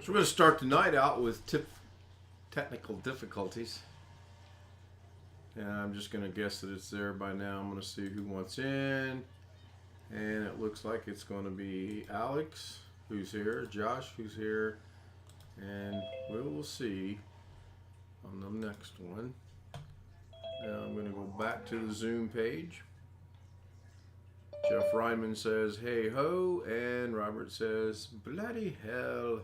So we're going to start the night out with technical difficulties. And I'm just going to guess that it's there by now. I'm going to see who wants in. And it looks like it's going to be Alex, who's here, Josh, who's here. And we will see on the next one. Now I'm going to go back to the Zoom page. Jeff Ryman says, hey ho, and Robert says, bloody hell.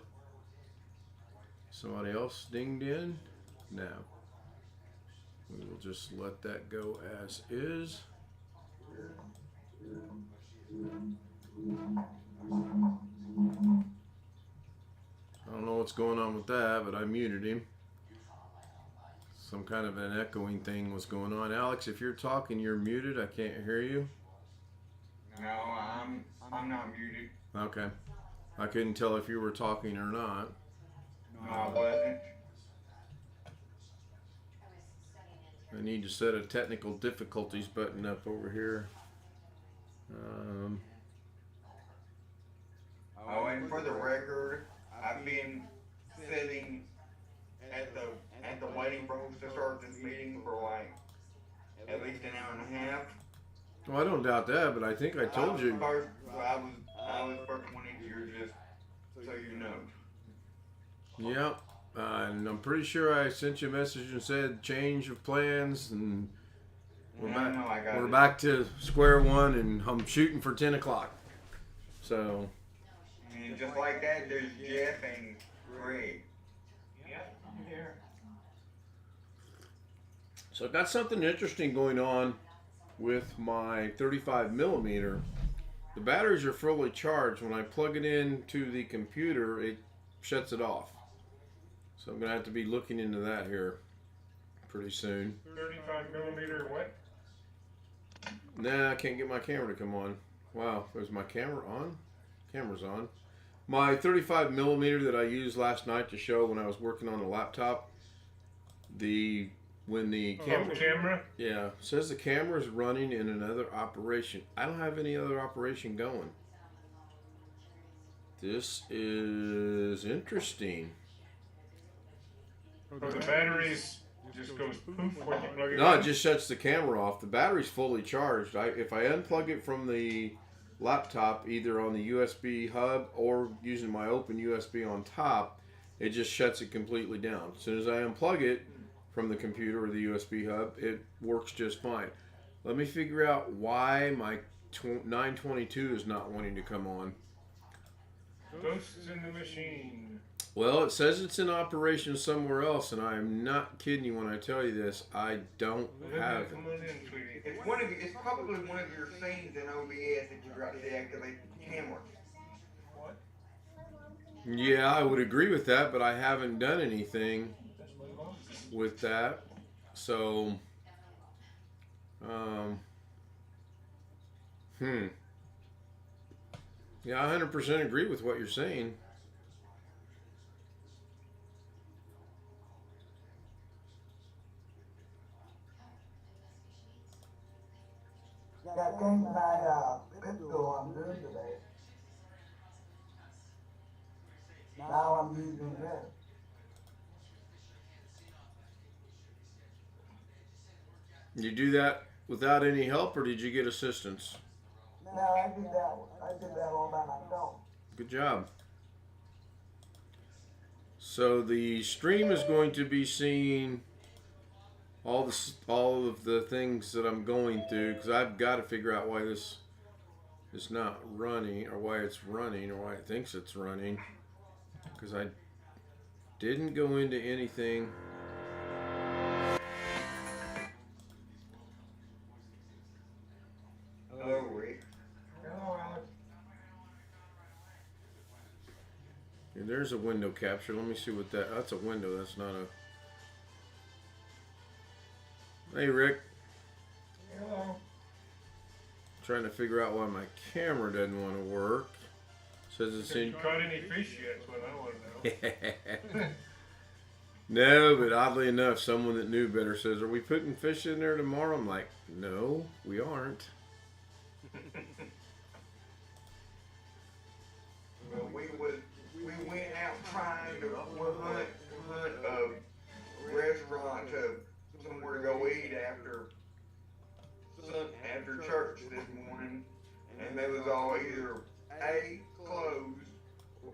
Somebody else dinged in? No. We will just let that go as is. I don't know what's going on with that, but I muted him. Some kind of an echoing thing was going on. Alex, if you're talking, you're muted. I can't hear you. No, I'm not muted. Okay. I couldn't tell if you were talking or not. No, I wasn't. I need to set a technical difficulties button up over here. Oh, and for the record, I've been sitting at the waiting room to start this meeting for like at least an hour and a half. Well, I don't doubt that, but I think I told you. I was first one in here, just so you know. Yeah, and I'm pretty sure I sent you a message and said change of plans, and we're back to square one, and I'm shooting for 10 o'clock. So. And just like that, there's Jeff and Greg. Yep, I'm here. So I've got something interesting going on with my 35 millimeter. The batteries are fully charged. When I plug it into the computer, it shuts it off. So I'm going to have to be looking into that here pretty soon. 35 millimeter what? Nah, I can't get my camera to come on. Wow, is my camera on? Camera's on. My 35 millimeter that I used last night to show when I was working on the laptop, when the camera, yeah, says the camera is running in another operation. I don't have any other operation going. This is interesting. So the batteries just goes poof when you plug it in? No, it just shuts the camera off. The battery's fully charged. If I unplug it from the laptop, either on the USB hub or using my open USB on top, it just shuts it completely down. As soon as I unplug it from the computer or the USB hub, it works just fine. Let me figure out why my 922 is not wanting to come on. Ghosts in the machine. Well, it says it's in operation somewhere else, and I'm not kidding you when I tell you this. I don't have it. Come on in, sweetie. It's probably one of your scenes in OBS that you got to deactivate the camera. What? Yeah, I would agree with that, but I haven't done anything with that. So, yeah, I 100% agree with what you're saying. That thing my crypto I'm doing today. Now I'm using this. You do that without any help, or did you get assistance? No, I did that all by myself. Good job. So the stream is going to be seeing all of the things that I'm going through, because I've got to figure out why this is not running, or why it's running, or why it thinks it's running, because I didn't go into anything. Hello, Rick. Hello, Alex. And there's a window capture. Let me see what that's a window. That's not a... Hey, Rick. Hello. Trying to figure out why my camera doesn't want to work. Says it's Have in... you caught any fish yet? That's what I want to know. No, but oddly enough, someone that knew better says, "Are we putting fish in there tomorrow?" I'm like, "No, we aren't." Well, we went out trying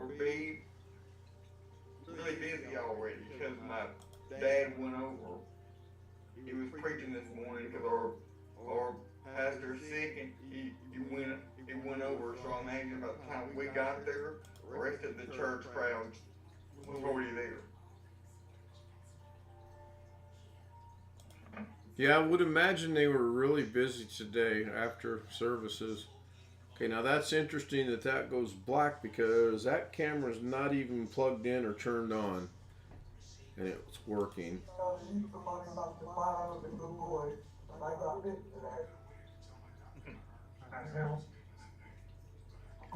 or be really busy already because my dad went over. He was preaching this morning because our pastor's sick and he went over. So I imagine by the time we got there, the rest of the church crowd was already there. Yeah, I would imagine they were really busy today after services. Okay, now that's interesting that goes black because that camera's not even plugged in or turned on. And it's working. You used to money about the fire of the good boy, and I got bit today. I know.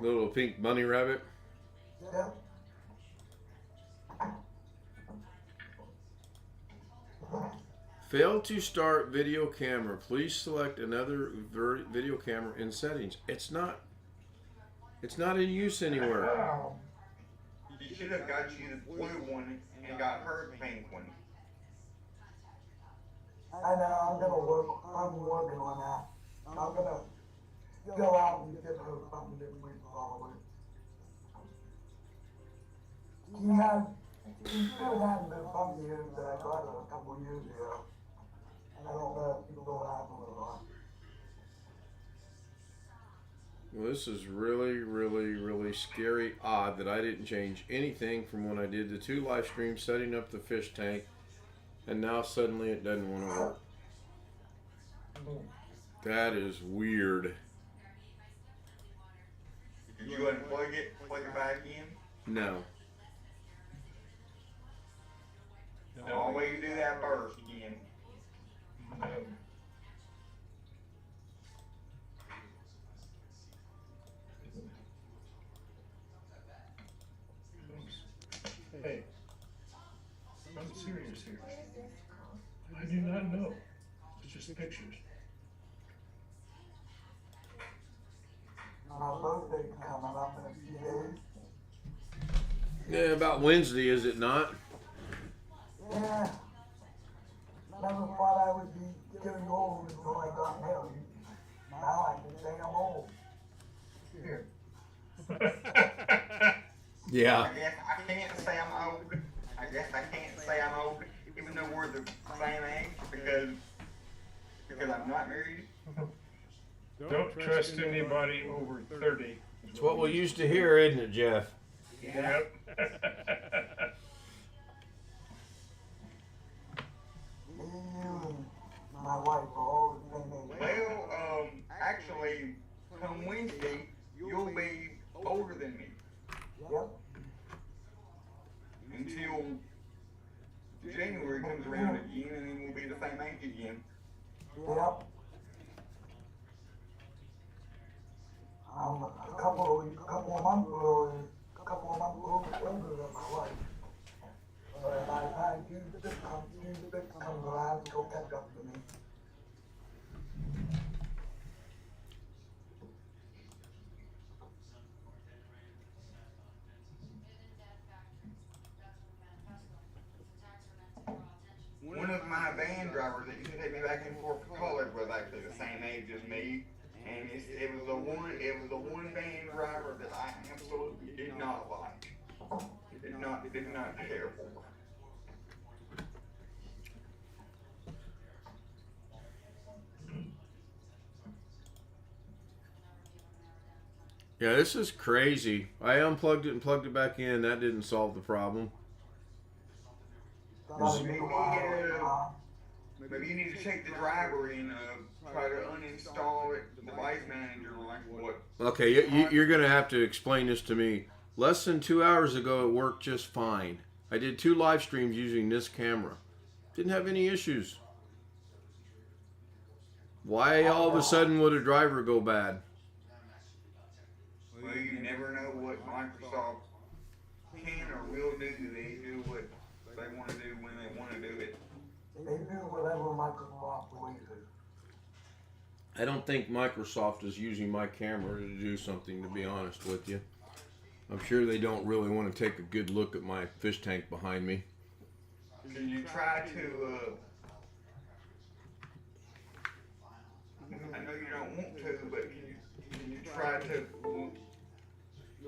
Little pink bunny rabbit. Yep. Failed to start video camera. Please select another video camera in settings. It's not in use anywhere. Wow. You should have got you the blue one and got her the pink one. I know, I'm working on that. I'm gonna go out and get her something that we follow it. He still had the some years that I got her a couple years ago. I don't know if people have them or not. Well, this is really, really, really scary odd that I didn't change anything from when I did the 2 live streams setting up the fish tank, and now suddenly it doesn't want to work. That is weird. Did you unplug it, plug it back in? No. Always do that first, Ian. Hey, I'm serious here. I do not know. It's just pictures. My birthday's coming up in a few days. Yeah, about Wednesday, is it not? Yeah. Never thought I would be getting old until I got married. Now I can say I'm old. Here. Yeah. I can't say I'm old. I guess I can't say I'm old, even though we're the same age, because I'm not married. Don't trust anybody over 30. It's what we used to hear, isn't it, Jeff? Yep. Me and my wife are all the same age. Well, actually, come Wednesday, you'll be older than me Yep. until January comes around again, and then we'll be the same age again. Yep. I'm a couple of months ago, older than my wife. By the time Tuesday comes around, she'll catch up to me. One of my van drivers that used to take me back and forth to college was actually the same age as me, and it was the one van driver that I absolutely did not like. Did not care for. Yeah, this is crazy. I unplugged it and plugged it back in. That didn't solve the problem. Maybe you need to take the driver and try to uninstall it, the device manager, like what. Okay, you're going to have to explain this to me. Less than 2 hours ago, it worked just fine. I did 2 live streams using this camera. Didn't have any issues. Why all of a sudden would a driver go bad? Well, you never know what Microsoft can or will do. They do what they want to do when they want to do it. They do whatever Microsoft wishes. I don't think Microsoft is using my camera to do something, to be honest with you. I'm sure they don't really want to take a good look at my fish tank behind me. Can you try to, I know you don't want to, but can you try to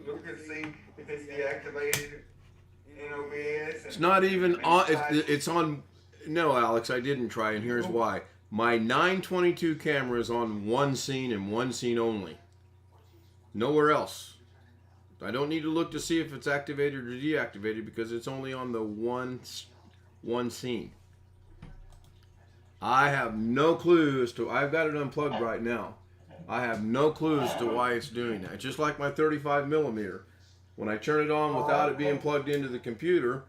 look and see if it's deactivated in OBS. It's not even on. It's on. No, Alex, I didn't try, and here's why. My 922 camera is on one scene and one scene only. Nowhere else. I don't need to look to see if it's activated or deactivated because it's only on the one scene. I have no clue as to. I've got it unplugged right now. I have no clue as to why it's doing that. Just like my 35mm. When I turn it on without it being plugged into the computer,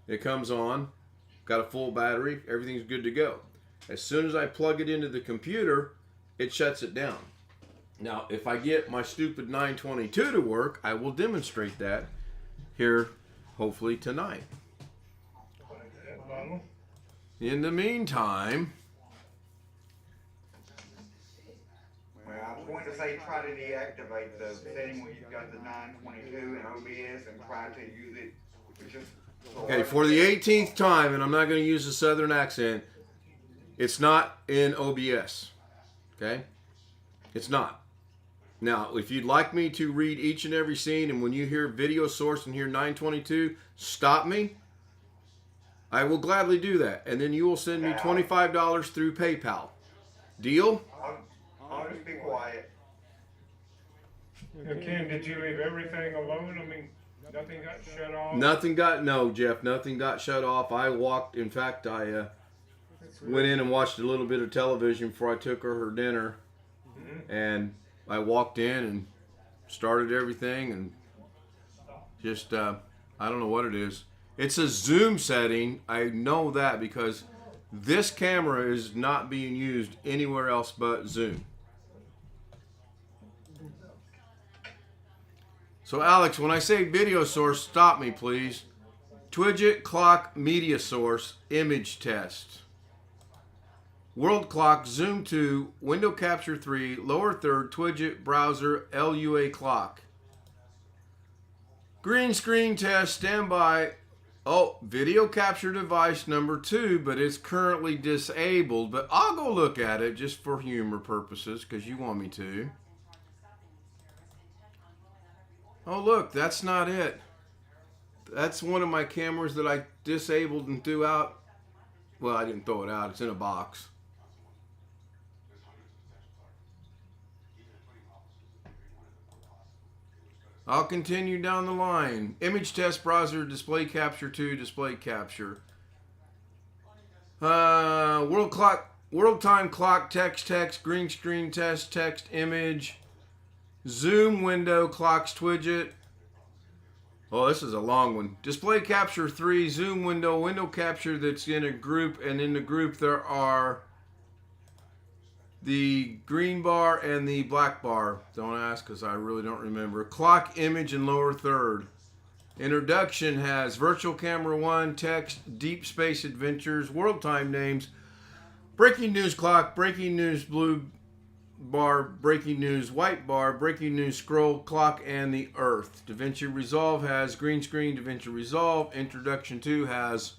it comes on, got a full battery, everything's good to go. As soon as I plug it into the computer, it shuts it down. Now, if I get my stupid 922 to work, I will demonstrate that here, hopefully tonight. In the meantime, Well, I was going to say try to deactivate the setting when you've got the 922 in OBS and try to use it. Which is okay, for the 18th time, and I'm not going to use a southern accent, it's not in OBS. Okay? It's not. Now, if you'd like me to read each and every scene, and when you hear video source and hear 922, stop me, I will gladly do that. And then you will send me $25 through PayPal. Deal? I'll just be quiet. Ken, did you leave everything alone? I mean, nothing got shut off? No, Jeff, nothing got shut off. I walked, in fact, I went in and watched a little bit of television before I took her dinner. And I walked in and started everything and just, I don't know what it is. It's a zoom setting. I know that because this camera is not being used anywhere else but Zoom. So Alex, when I say video source, stop me please. Twidget clock media source image test. World clock zoom 2 window capture 3 lower third Twidget browser LUA clock. Green screen test standby. Oh, video capture device number 2, but it's currently disabled. But I'll go look at it just for humor purposes because you want me to. Oh, look, that's not it. That's one of my cameras that I disabled and threw out. Well, I didn't throw it out. It's in a box. I'll continue down the line. Image test browser, display capture 2, display capture. World time clock, text, green screen test, text, image. Zoom window, clocks, Twidget. Oh, this is a long one. Display capture 3, zoom window capture that's in a group, and in the group there are the green bar and the black bar. Don't ask because I really don't remember. Clock, image, and lower third. Introduction has virtual camera 1, text, deep space adventures, world time names, breaking news clock, breaking news blue bar, breaking news white bar, breaking news scroll, clock, and the earth. DaVinci Resolve has green screen, DaVinci Resolve. Introduction 2 has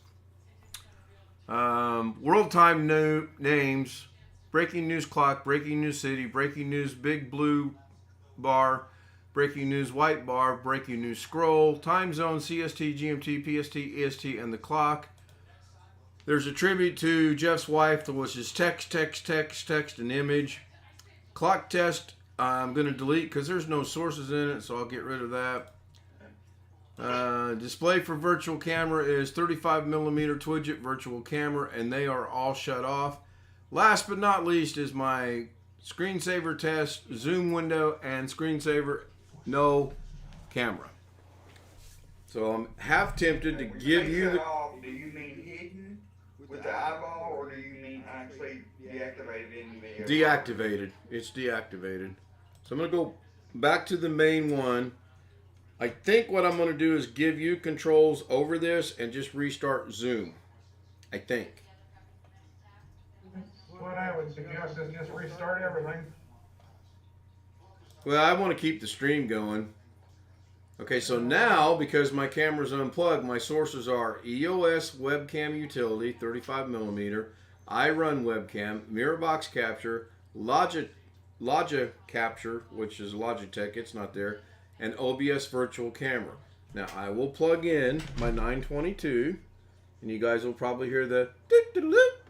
world time names, breaking news clock, breaking news city, breaking news big blue bar, breaking news white bar, breaking news scroll, time zone, CST, GMT, PST, EST, and the clock. There's a tribute to Jeff's wife, which is text, and image. Clock test, I'm going to delete because there's no sources in it, so I'll get rid of that. Display for virtual camera is 35mm Twidget virtual camera, and they are all shut off. Last but not least is my screensaver test, zoom window, and screensaver, no camera. So I'm half tempted to give you the... Do you mean hidden with the eyeball, or do you mean actually deactivated in the... Deactivated. It's deactivated. So I'm going to go back to the main one. I think what I'm going to do is give you controls over this and just restart Zoom. I think. What I would suggest is just restart everything. Well, I want to keep the stream going. Okay, so now, because my camera's unplugged, my sources are EOS webcam utility, 35mm, iRun webcam, Mirrorbox capture, Logic capture, which is Logitech, it's not there, and OBS virtual camera. Now I will plug in my 922, and you guys will probably hear the doot-doot-doot.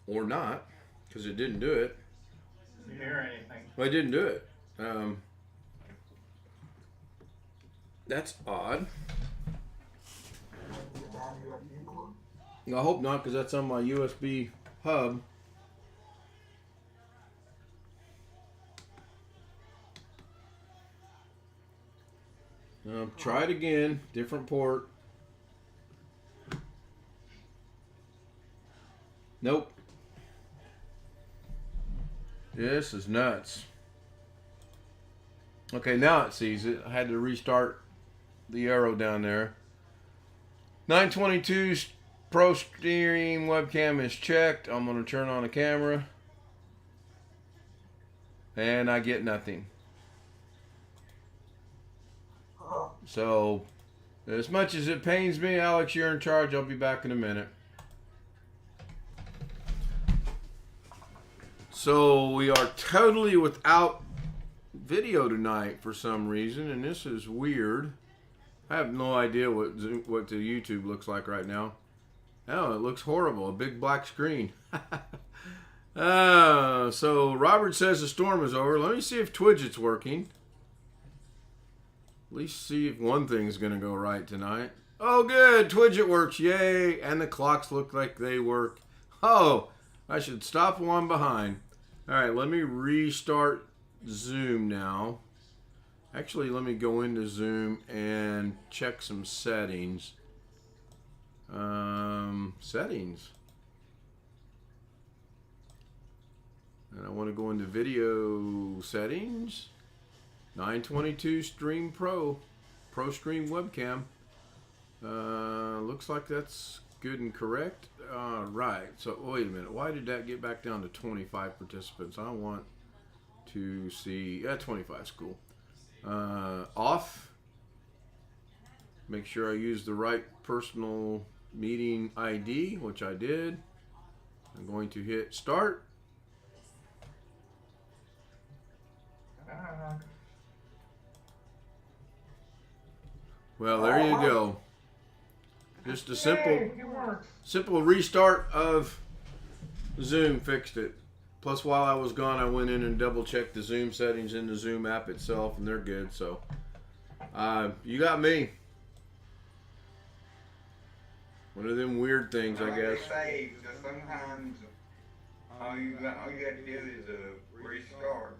Or not, because it didn't do it. Did you hear anything? Well, I didn't do it. That's odd. I hope not, because that's on my USB hub. Try it again. Different port. Nope. This is nuts. Okay, now it sees it. I had to restart the arrow down there. 922 Pro Stream webcam is checked. I'm going to turn on the camera. And I get nothing. So, as much as it pains me, Alex, you're in charge. I'll be back in a minute. So, we are totally without video tonight for some reason, and this is weird. I have no idea what the YouTube looks like right now. Oh, it looks horrible. A big black screen. So, Robert says the storm is over. Let me see if Twidget's working. At least see if one thing's going to go right tonight. Oh, good. Twidget works. Yay. And the clocks look like they work. Oh, I should stop while I'm behind. All right, let me restart Zoom now. Actually, let me go into Zoom and check some settings. Settings. And I want to go into video settings. 922 Stream Pro Stream webcam. Looks like that's good and correct. Right. So wait a minute. Why did that get back down to 25 participants? I want to see 25 is cool. Off. Make sure I use the right personal meeting ID, which I did. I'm going to hit start. Well, there you go. Just a simple restart of Zoom fixed it. Plus, while I was gone, I went in and double checked the Zoom settings in the Zoom app itself, and they're good. So, you got me. One of them weird things, I guess. Say, sometimes all you got to do is restart.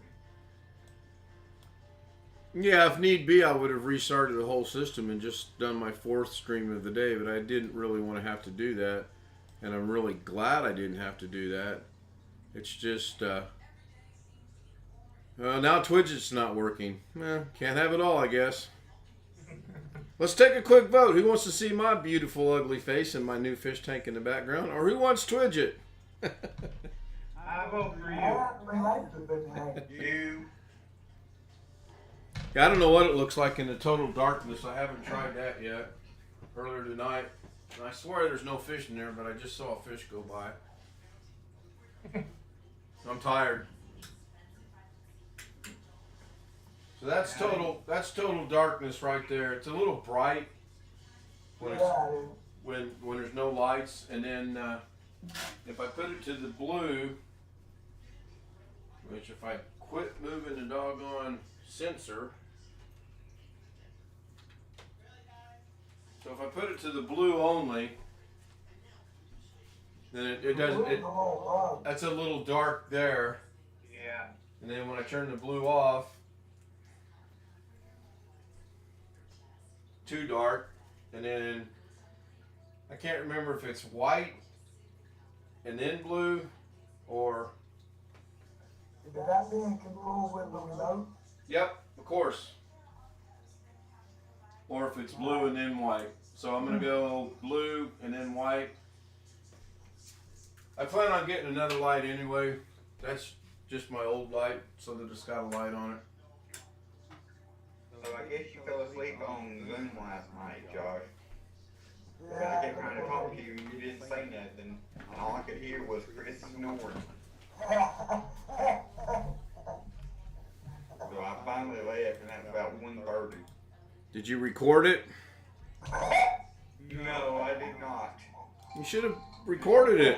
Yeah, if need be, I would have restarted the whole system and just done my 4th stream of the day, but I didn't really want to have to do that, and I'm really glad I didn't have to do that. It's just, now Twidget's not working. Can't have it all, I guess. Let's take a quick vote. Who wants to see my beautiful, ugly face and my new fish tank in the background, or who wants Twidget? I vote for you. You. Yeah, I don't know what it looks like in the total darkness. I haven't tried that yet. Earlier tonight, and I swear there's no fish in there, but I just saw a fish go by. I'm tired. So that's total darkness right there. It's a little bright when there's no lights, and then if I put it to the blue, which if I quit moving the doggone sensor. So if I put it to the blue only, then it doesn't. That's a little dark there. Yeah. And then when I turn the blue off, too dark. And then I can't remember if it's white and then blue, or. Is that being controlled with the remote? Yep, of course. Or if it's blue and then white. So I'm going to go blue and then white. I plan on getting another light anyway. That's just my old light, so that it's got a light on it. So I guess you fell asleep on Zoom last night, Josh. I kept trying to talk to you and you didn't say nothing. All I could hear was Chris snoring. So I finally left, and that's about 1:30. Did you record it? No, I did not. You should have recorded it.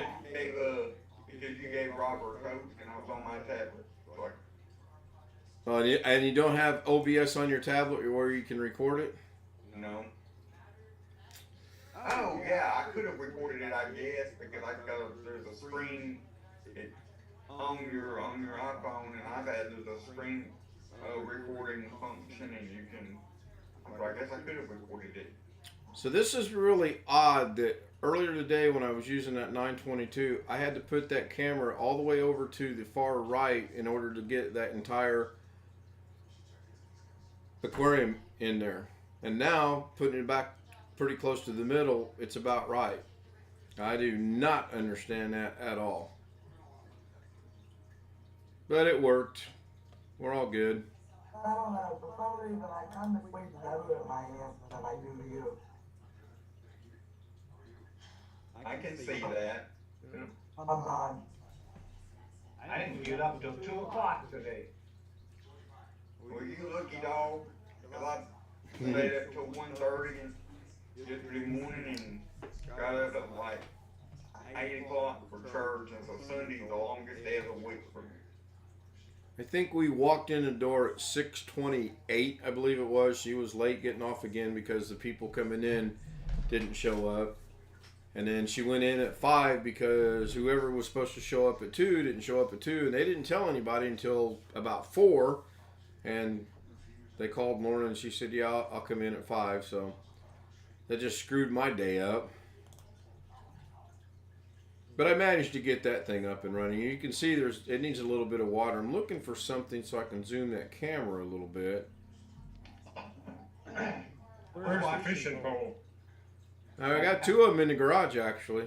Because you gave Robert a host, and I was on my tablet. So And you don't have OBS on your tablet where you can record it? no. Oh yeah, I could have recorded it, I guess, because there's a screen on your iPhone, and there's a screen recording function, and you can. So I guess I could have recorded it. So this is really odd that earlier today when I was using that 922, I had to put that camera all the way over to the far right in order to get that entire aquarium in there. And now, putting it back pretty close to the middle, it's about right. I do not understand that at all. But it worked. We're all good. I don't know, for some reason I kind of wait better in my hands than I do you. I can see that. Sometimes. I didn't get up till 2 o'clock today. Well, you lucky dog. 'Cause I stayed up till 1:30 yesterday morning and got up at like 8 o'clock for church, and so Sunday's the longest day of the week for me. I think we walked in the door at 6:28, I believe it was. She was late getting off again because the people coming in didn't show up. And then she went in at 5 because whoever was supposed to show up at 2 didn't show up at 2. And they didn't tell anybody until about 4. And they called Lauren and she said, yeah, I'll come in at 5. So that just screwed my day up. But I managed to get that thing up and running. You can see it needs a little bit of water. I'm looking for something so I can zoom that camera a little bit. Where's the fishing pole? I got 2 of them in the garage, actually.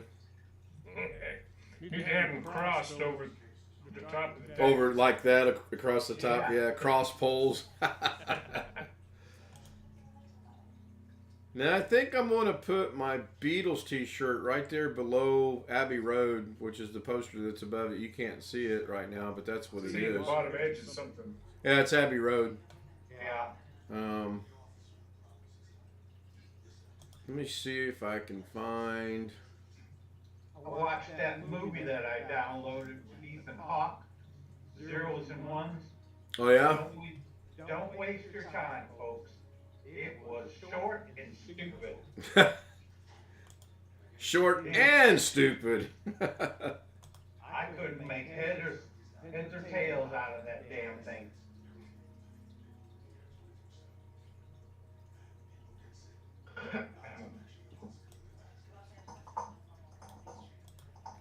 You can have them crossed over the top of the tank. Over like that across the top. Yeah, cross poles. Now I think I'm going to put my Beatles t-shirt right there below Abbey Road, which is the poster that's above it. You can't see it right now, but that's what it See the is. bottom edge of something. Yeah, it's Abbey Road. Yeah. Let me see if I can find. I watched that movie that I downloaded with Ethan Hawke, Zeros and Ones. Oh yeah. Don't waste your time, folks. It was short and stupid. Short and stupid. I couldn't make heads or tails out of that damn thing.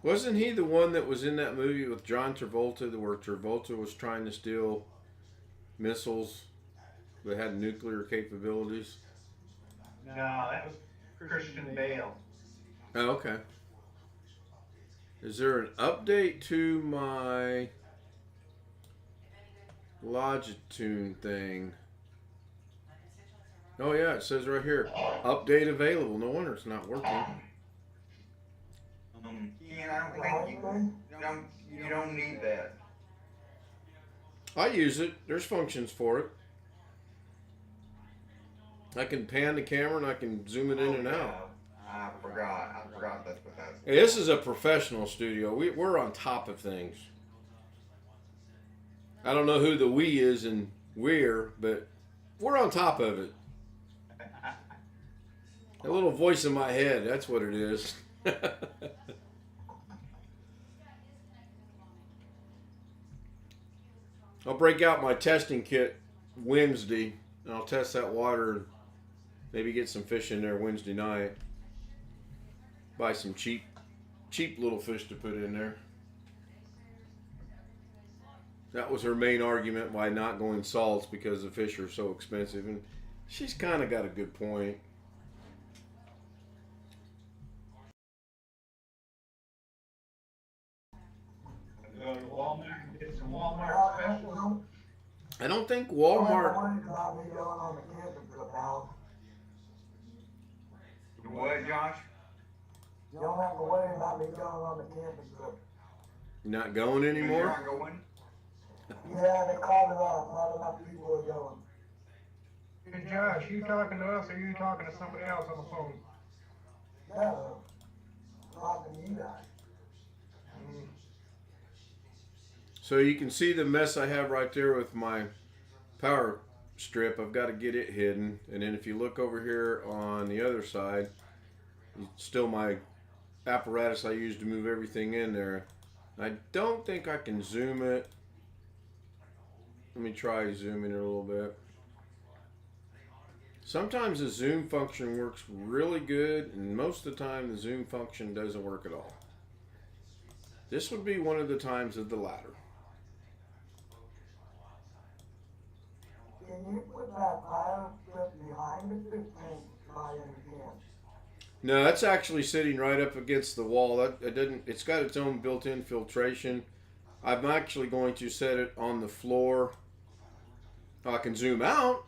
Wasn't he the one that was in that movie with John Travolta where Travolta was trying to steal missiles that had nuclear capabilities? No, that was Christian Bale. Oh, okay. Is there an update to my Longitude thing? Oh yeah, it says right here, update available. No wonder it's not working. Ian, I don't think you don't need that. I use it. There's functions for it. I can pan the camera and I can zoom it in and out. I forgot that's what that's. Hey, this is a professional studio. We're on top of things. I don't know who the we is in we're, but we're on top of it. A little voice in my head, that's what it is. I'll break out my testing kit Wednesday, and I'll test that water and maybe get some fish in there Wednesday night. Buy some cheap little fish to put in there. That was her main argument why not going salts, because the fish are so expensive, and she's kind of got a good point. Go to Walmart and get some Walmart specials. I don't think Don't Walmart. have to worry about me going on the camping trip now. What, Josh? You don't have to worry about me going on the camping trip. Not going You're anymore? not going? Yeah, they called it off. Not enough people are going. Hey Josh, you talking to us or you talking to somebody else on the phone? Yeah, talking to you guys. So you can see the mess I have right there with my power strip. I've got to get it hidden. And then if you look over here on the other side, still my apparatus I use to move everything in there. I don't think I can zoom it. Let me try zooming it a little bit. Sometimes the zoom function works really good, and most of the time the zoom function doesn't work at all. This would be one of the times of the latter. Can you put that fire strip behind it? Just can't try it again. No, that's actually sitting right up against the wall. That didn't. It's got its own built-in filtration. I'm actually going to set it on the floor. I can zoom out.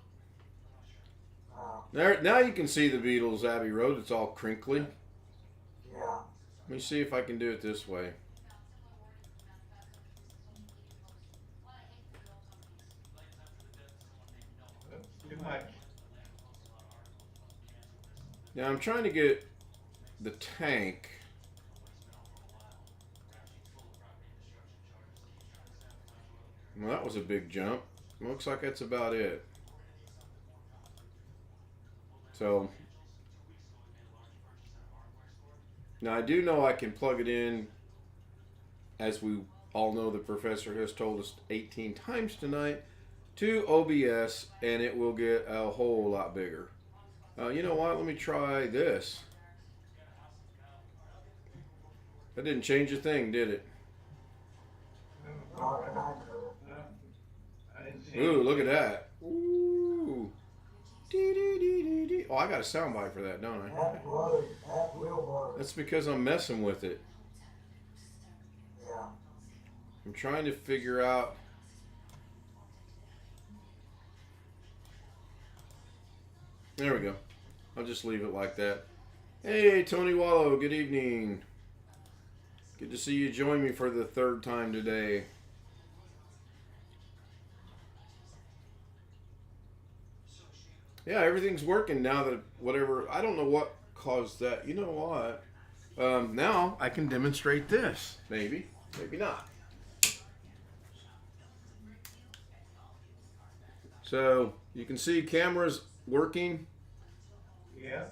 There, now you can see the Beatles Abbey Road. It's all crinkly. Yeah. Let me see if I can do it this way. Too much. Now I'm trying to get the tank. Well, that was a big jump. Looks like that's about it. So now I do know I can plug it in, as we all know the professor has told us 18 times tonight, to OBS, and it will get a whole lot bigger. You know what? Let me try this. That didn't change a thing, did it? Not that I know. I didn't see Ooh, it. look at that. Ooh. Dee-dee-dee-dee-dee. Oh, I got a soundbite for that, don't I? That works. That will work. That's because I'm messing with it. Yeah. I'm trying to figure out. There we go. I'll just leave it like that. Hey, Tony Wallow, good evening. Good to see you join me for the third time today. Yeah, everything's working now that whatever, I don't know what caused that. You know what? Now I can demonstrate this. Maybe, maybe not. So you can see cameras working. Yeah.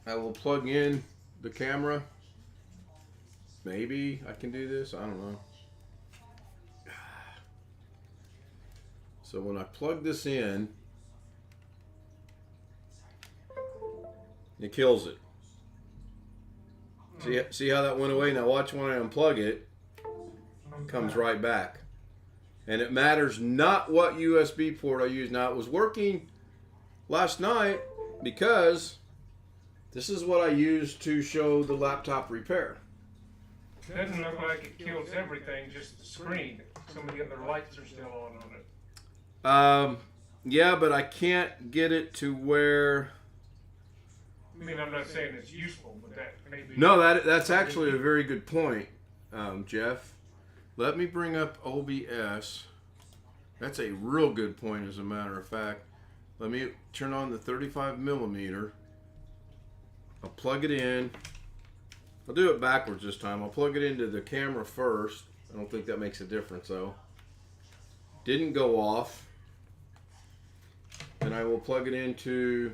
I will plug in the camera. Maybe I can do this. I don't know. So when I plug this in, it kills it. See how that went away? Now watch when I unplug it. It comes right back. And it matters not what USB port I use. Now it was working last night because this is what I used to show the laptop repair. Doesn't look like it kills everything, just the screen. Some of the other lights are still on it. Yeah, but I can't get it to where. I mean, I'm not saying it's useful, but that maybe. No, that's actually a very good point, Jeff. Let me bring up OBS. That's a real good point, as a matter of fact. Let me turn on the 35 millimeter. I'll plug it in. I'll do it backwards this time. I'll plug it into the camera first. I don't think that makes a difference, though. Didn't go off. And I will plug it into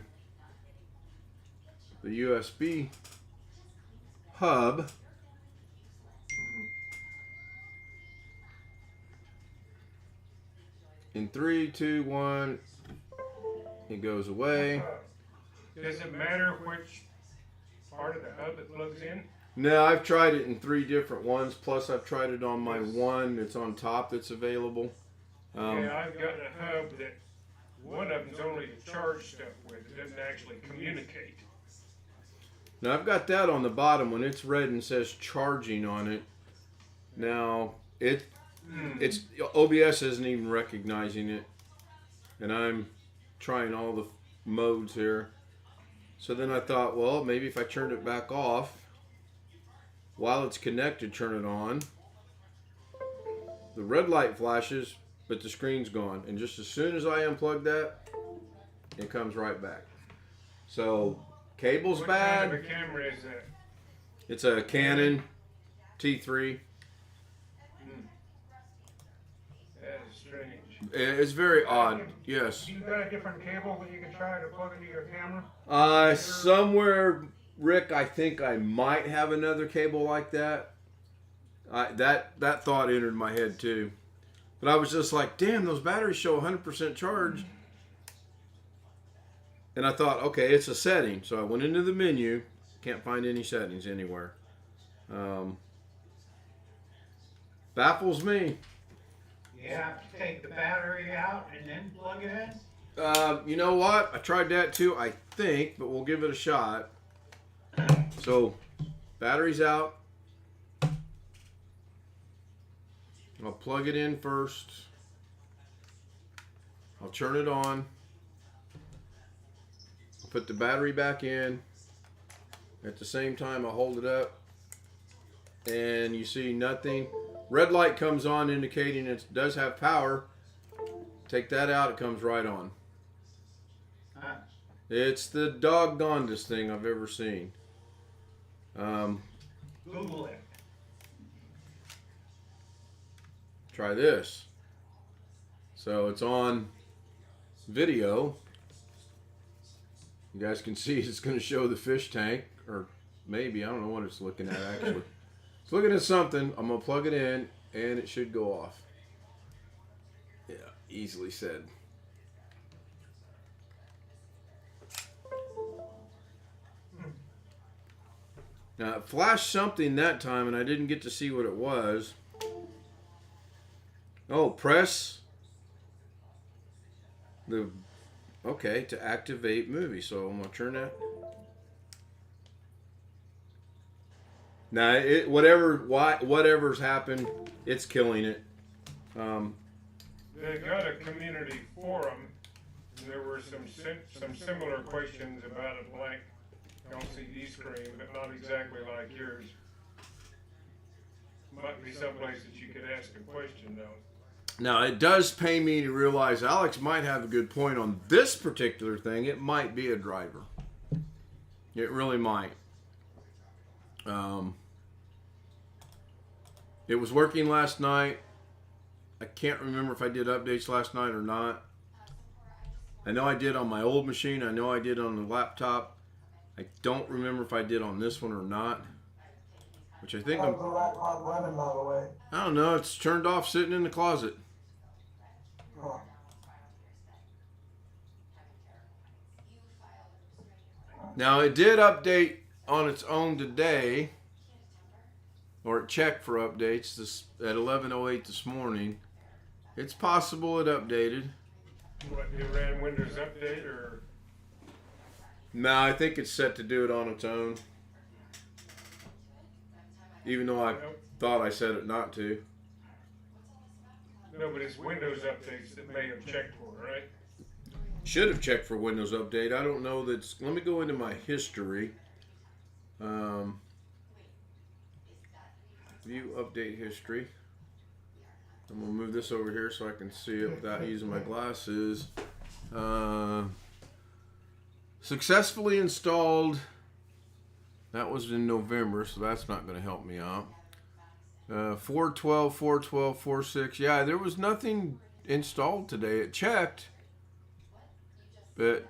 the USB hub. In 3, 2, 1, it goes away. Does it matter which part of the hub it plugs in? No, I've tried it in 3 different ones. Plus, I've tried it on my one that's on top that's available. Yeah, I've got a hub that one of them's only to charge stuff with. It doesn't actually communicate. Now, I've got that on the bottom when it's red and says charging on it. Now, it's OBS isn't even recognizing it. And I'm trying all the modes here. So then I thought, well, maybe if I turned it back off, While it's connected, turn it on. The red light flashes, but the screen's gone. And just as soon as I unplug that, it comes right back. So, cable's What bad. kind of a camera is that? It's a Canon T3. That is strange. It's very odd. Yes. You got a different cable that you can try to plug into your camera? Somewhere, Rick, I think I might have another cable like that. That thought entered my head too. But I was just like, damn, those batteries show 100% charge. And I thought, okay, it's a setting. So I went into the menu. Can't find any settings anywhere. Baffles me. You have to take the battery out and then plug it in? You know what? I tried that too, I think, but we'll give it a shot. So, battery's out. I'll plug it in first. I'll turn it on. I'll put the battery back in. At the same time, I'll hold it up. And you see nothing. Red light comes on indicating it does have power. Take that out, it comes right on. It's the doggonedest thing I've ever seen. Google it. Try this. So it's on video. You guys can see it's going to show the fish tank, or maybe, I don't know what it's looking at actually. It's looking at something. I'm going to plug it in and it should go off. Yeah, easily said. Now it flashed something that time and I didn't get to see what it was. Oh, press the, okay, to activate movie. So I'm going to turn that. Now, whatever's happened, it's killing it. They got a community forum, and there were some similar questions about a blank LCD screen, but not exactly like yours. Might be someplace that you could ask a question, though. Now, it does pay me to realize Alex might have a good point on this particular thing. It might be a driver. It really might. It was working last night. I can't remember if I did updates last night or not. I know I did on my old machine. I know I did on the laptop. I don't remember if I did on this one or not. Which I think How's the laptop running, by the way? I don't know. It's turned off sitting in the closet. Huh. Now, it did update on its own today. Or it checked for updates this, at 11:08 this morning. It's possible it updated. What, you ran Windows Update, or? No, I think it's set to do it on its own. Even though I thought I said it not to. No, but it's Windows updates that may have checked for, right? Should have checked for Windows Update. I don't know that's. Let me go into my history. View update history. I'm going to move this over here so I can see it without using my glasses. Successfully installed. That was in November, so that's not going to help me out. 412, 412, 46. Yeah, there was nothing installed today. It checked, but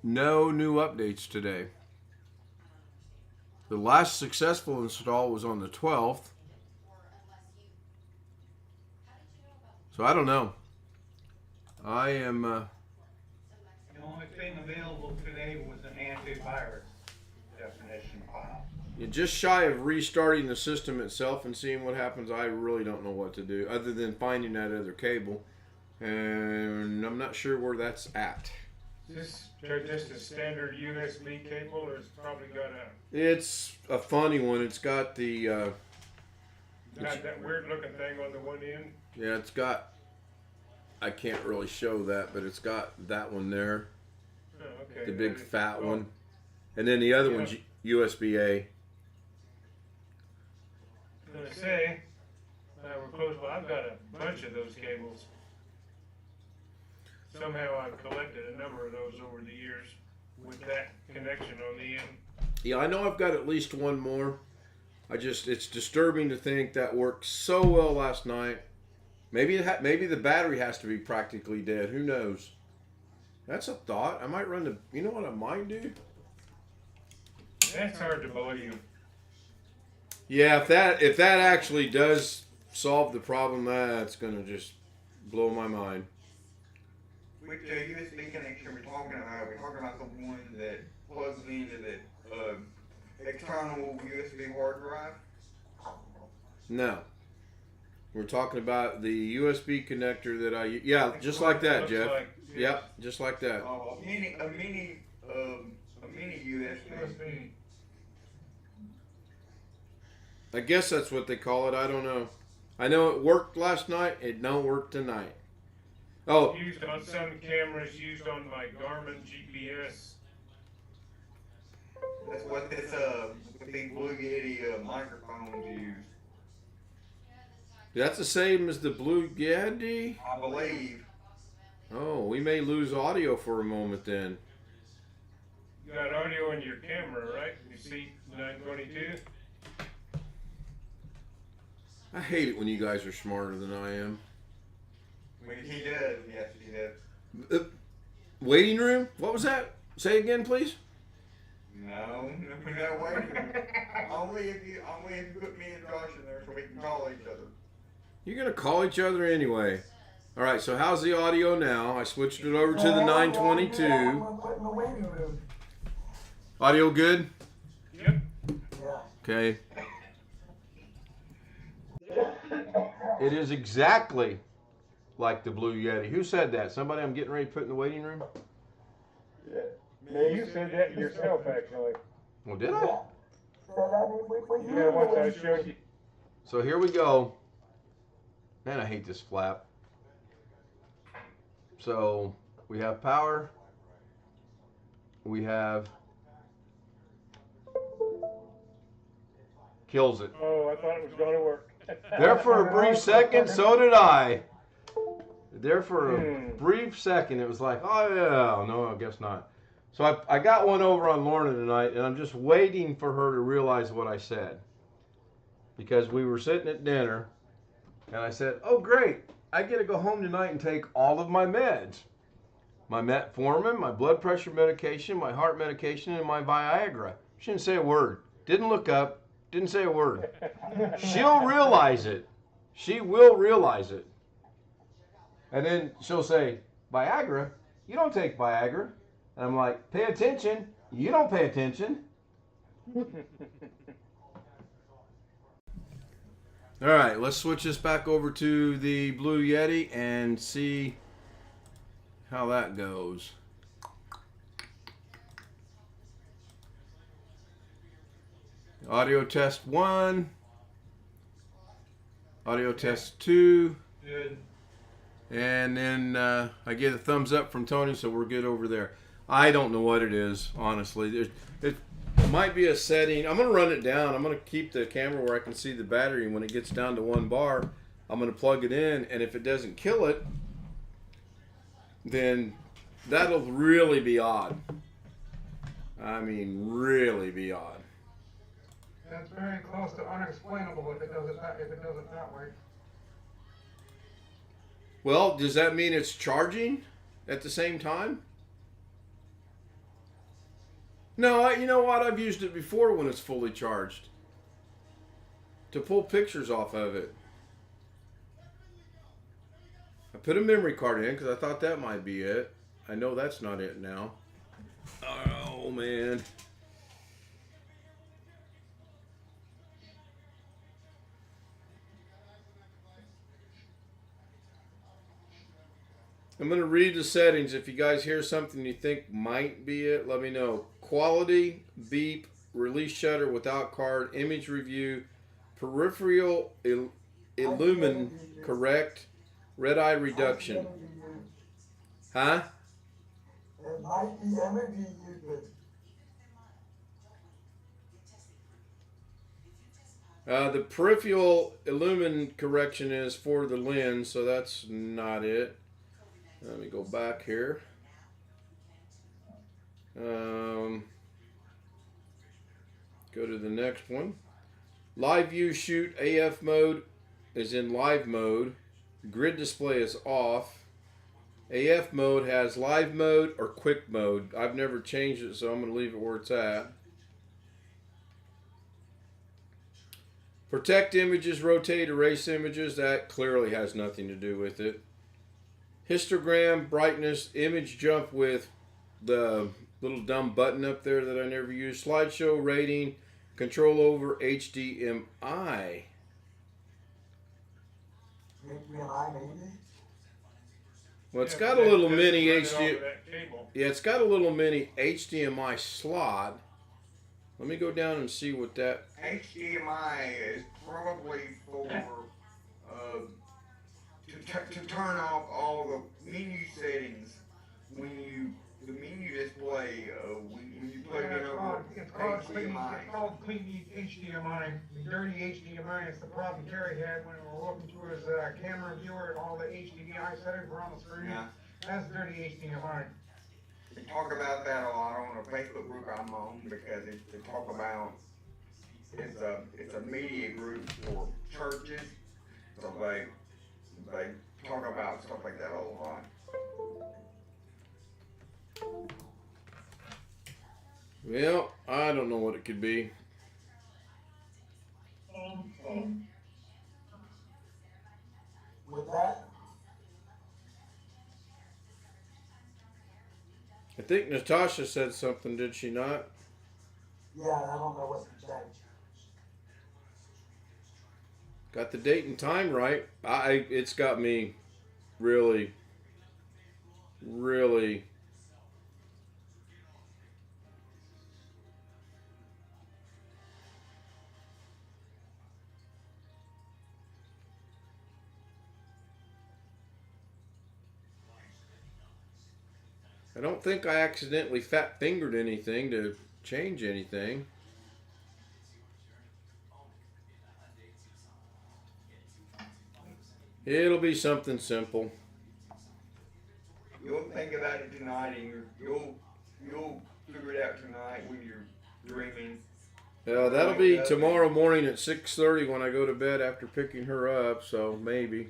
no new updates today. The last successful install was on the 12th. So I don't know. I am... The only thing available today was an antivirus definition file. just shy of restarting the system itself and seeing what happens. I really don't know what to do other than finding that other cable. And I'm not sure where that's at. Is this just a standard USB cable, or it's probably got It's a funny one. It's got the... that weird looking thing on the one end? yeah, it's got... I can't really show that, but it's got that one there. Oh, okay. The big fat one. And then the other one's USB-A. gonna say, we're close, but I've got a bunch of those cables. Somehow I've collected a number of those over the years with that connection on the end. Yeah, I know I've got at least one more. It's disturbing to think that worked so well last night. Maybe maybe the battery has to be practically dead. Who knows? That's a thought. I might run the. You know what I might do? That's hard to believe. Yeah, if that actually does solve the problem, that's gonna just blow my mind. Which USB connection we're talking about? We're talking about the one that plugs into the external USB hard drive. No, we're talking about the USB connector that I. Yeah, just like that, Looks Jeff. like, yes. Yep, just like that. A mini USB. USB. I guess that's what they call it. I don't know. I know it worked last night. It don't work tonight. Oh, Used on some cameras, used on my Garmin GPS. That's what this big Blue Yeti microphones use. that's the same as the Blue Yeti. I believe. Oh, we may lose audio for a moment then. You got audio in your camera, right? You see 922? I hate it when you guys are smarter than I am. When he does, yes, he does. Waiting room? What was that? Say again, please. No waiting room. only if you put me and Josh in there so we can call each other. You're gonna call each other anyway. All right. So how's the audio now? I switched it over to the 922. I'm gonna put in the waiting room. Audio good? Yep. Yeah. Okay. It is exactly like the Blue Yeti. Who said that? Somebody I'm getting ready to put in the waiting room? Yeah, you said that yourself, actually. Well, did I? So that means we Yeah, once I showed you. So here we go. Man, I hate this flap. So we have power. We have kills it. Oh, I thought it was going to work. There for a brief second, so did I. There for a brief second, it was like, oh yeah, no, I guess not. So I got one over on Lorna tonight, and I'm just waiting for her to realize what I said. Because we were sitting at dinner, and I said, oh great, I get to go home tonight and take all of my meds. My metformin, my blood pressure medication, my heart medication, and my Viagra. She didn't say a word. Didn't look up. Didn't say a word. She'll realize it. She will realize it. And then she'll say, Viagra? You don't take Viagra. And I'm like, pay attention. You don't pay attention. All right, let's switch this back over to the Blue Yeti and see how that goes. Audio test 1. Audio test 2. Good. And then I get a thumbs up from Tony, so we're good over there. I don't know what it is, honestly. It might be a setting. I'm going to run it down. I'm going to keep the camera where I can see the battery. And when it gets down to 1 bar, I'm going to plug it in. And if it doesn't kill it, then that'll really be odd. I mean, really be odd. That's very close to unexplainable if it does it that way. Well, does that mean it's charging at the same time? No, you know what? I've used it before when it's fully charged to pull pictures off of it. I put a memory card in because I thought that might be it. I know that's not it now. Oh, man. I'm going to read the settings. If you guys hear something you think might be it, let me know. Quality, beep, release shutter without card, image review, peripheral illumin correct, red eye reduction. Huh? It might be energy usage. The peripheral illumin correction is for the lens, so that's not it. Let me go back here. Go to the next one. Live view shoot AF mode is in live mode. Grid display is off. AF mode has live mode or quick mode. I've never changed it, so I'm going to leave it where it's at. Protect images, rotate, erase images. That clearly has nothing to do with it. Histogram, brightness, image jump with the little dumb button up there that I never use. Slideshow rating, control over HDMI. HDMI maybe? Well, it's Yeah, got but a little that mini doesn't run it HDMI. over that cable. Yeah, it's got a little mini HDMI slot. Let me go down and see what that. HDMI is probably for to turn off all the menu settings when the menu display when you plug in over It's called HDMI. clean HDMI. The dirty HDMI is the problem Terry had when we were looking through his camera viewer and all the HDMI settings were on the screen. Yeah. That's dirty HDMI. They talk about that a lot on a Facebook group I'm on because they talk about it's a media group for churches, so they talk about stuff like that a lot. Well, I don't know what it could be. With that, I think Natasha said something, did she not? yeah, I don't know what to say. Got the date and time right. It's got me really. I don't think I accidentally fat fingered anything to change anything. It'll be something simple. You'll think about it tonight, and you'll figure it out tonight when you're dreaming. That'll be tomorrow morning at 6:30 when I go to bed after picking her up, so maybe.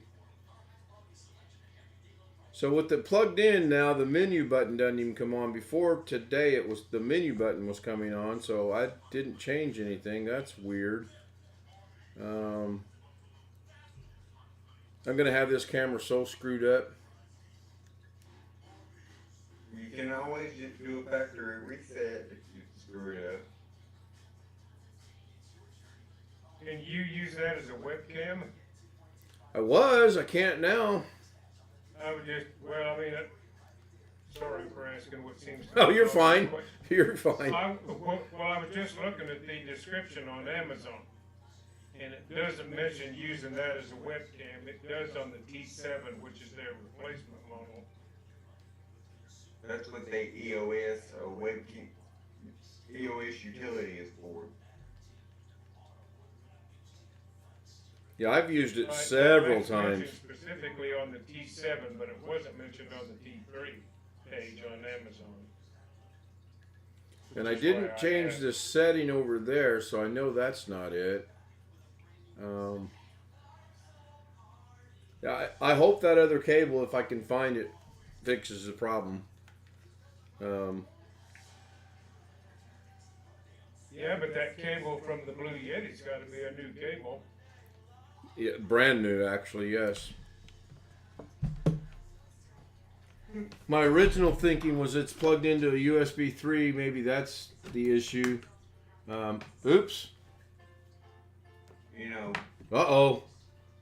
So with it plugged in now, the menu button doesn't even come on. Before today, it was the menu button was coming on, so I didn't change anything. That's weird. I'm gonna have this camera so screwed up. You can always just do a factory reset if you screw it up. And you use that as a webcam? I can't now. I would just, well, I mean, sorry for asking what seems to Oh, be you're an fine. obvious question. You're fine. I was just looking at the description on Amazon, and it doesn't mention using that as a webcam. It does on the T7, which is their replacement model. That's what the EOS webcam EOS utility is for. Yeah, I've used it Right, several that's times. mentioned specifically on the T7, but it wasn't mentioned on the T3 page on Amazon. And I Which is why didn't change asked. the setting over there, so I know that's not it. Yeah, I hope that other cable, if I can find it, fixes the problem. Yeah, but that cable from the Blue Yeti's got to be a new cable. Yeah, brand new, actually, yes. My original thinking was it's plugged into a USB 3. Maybe that's the issue. Oops. You know, Uh-oh.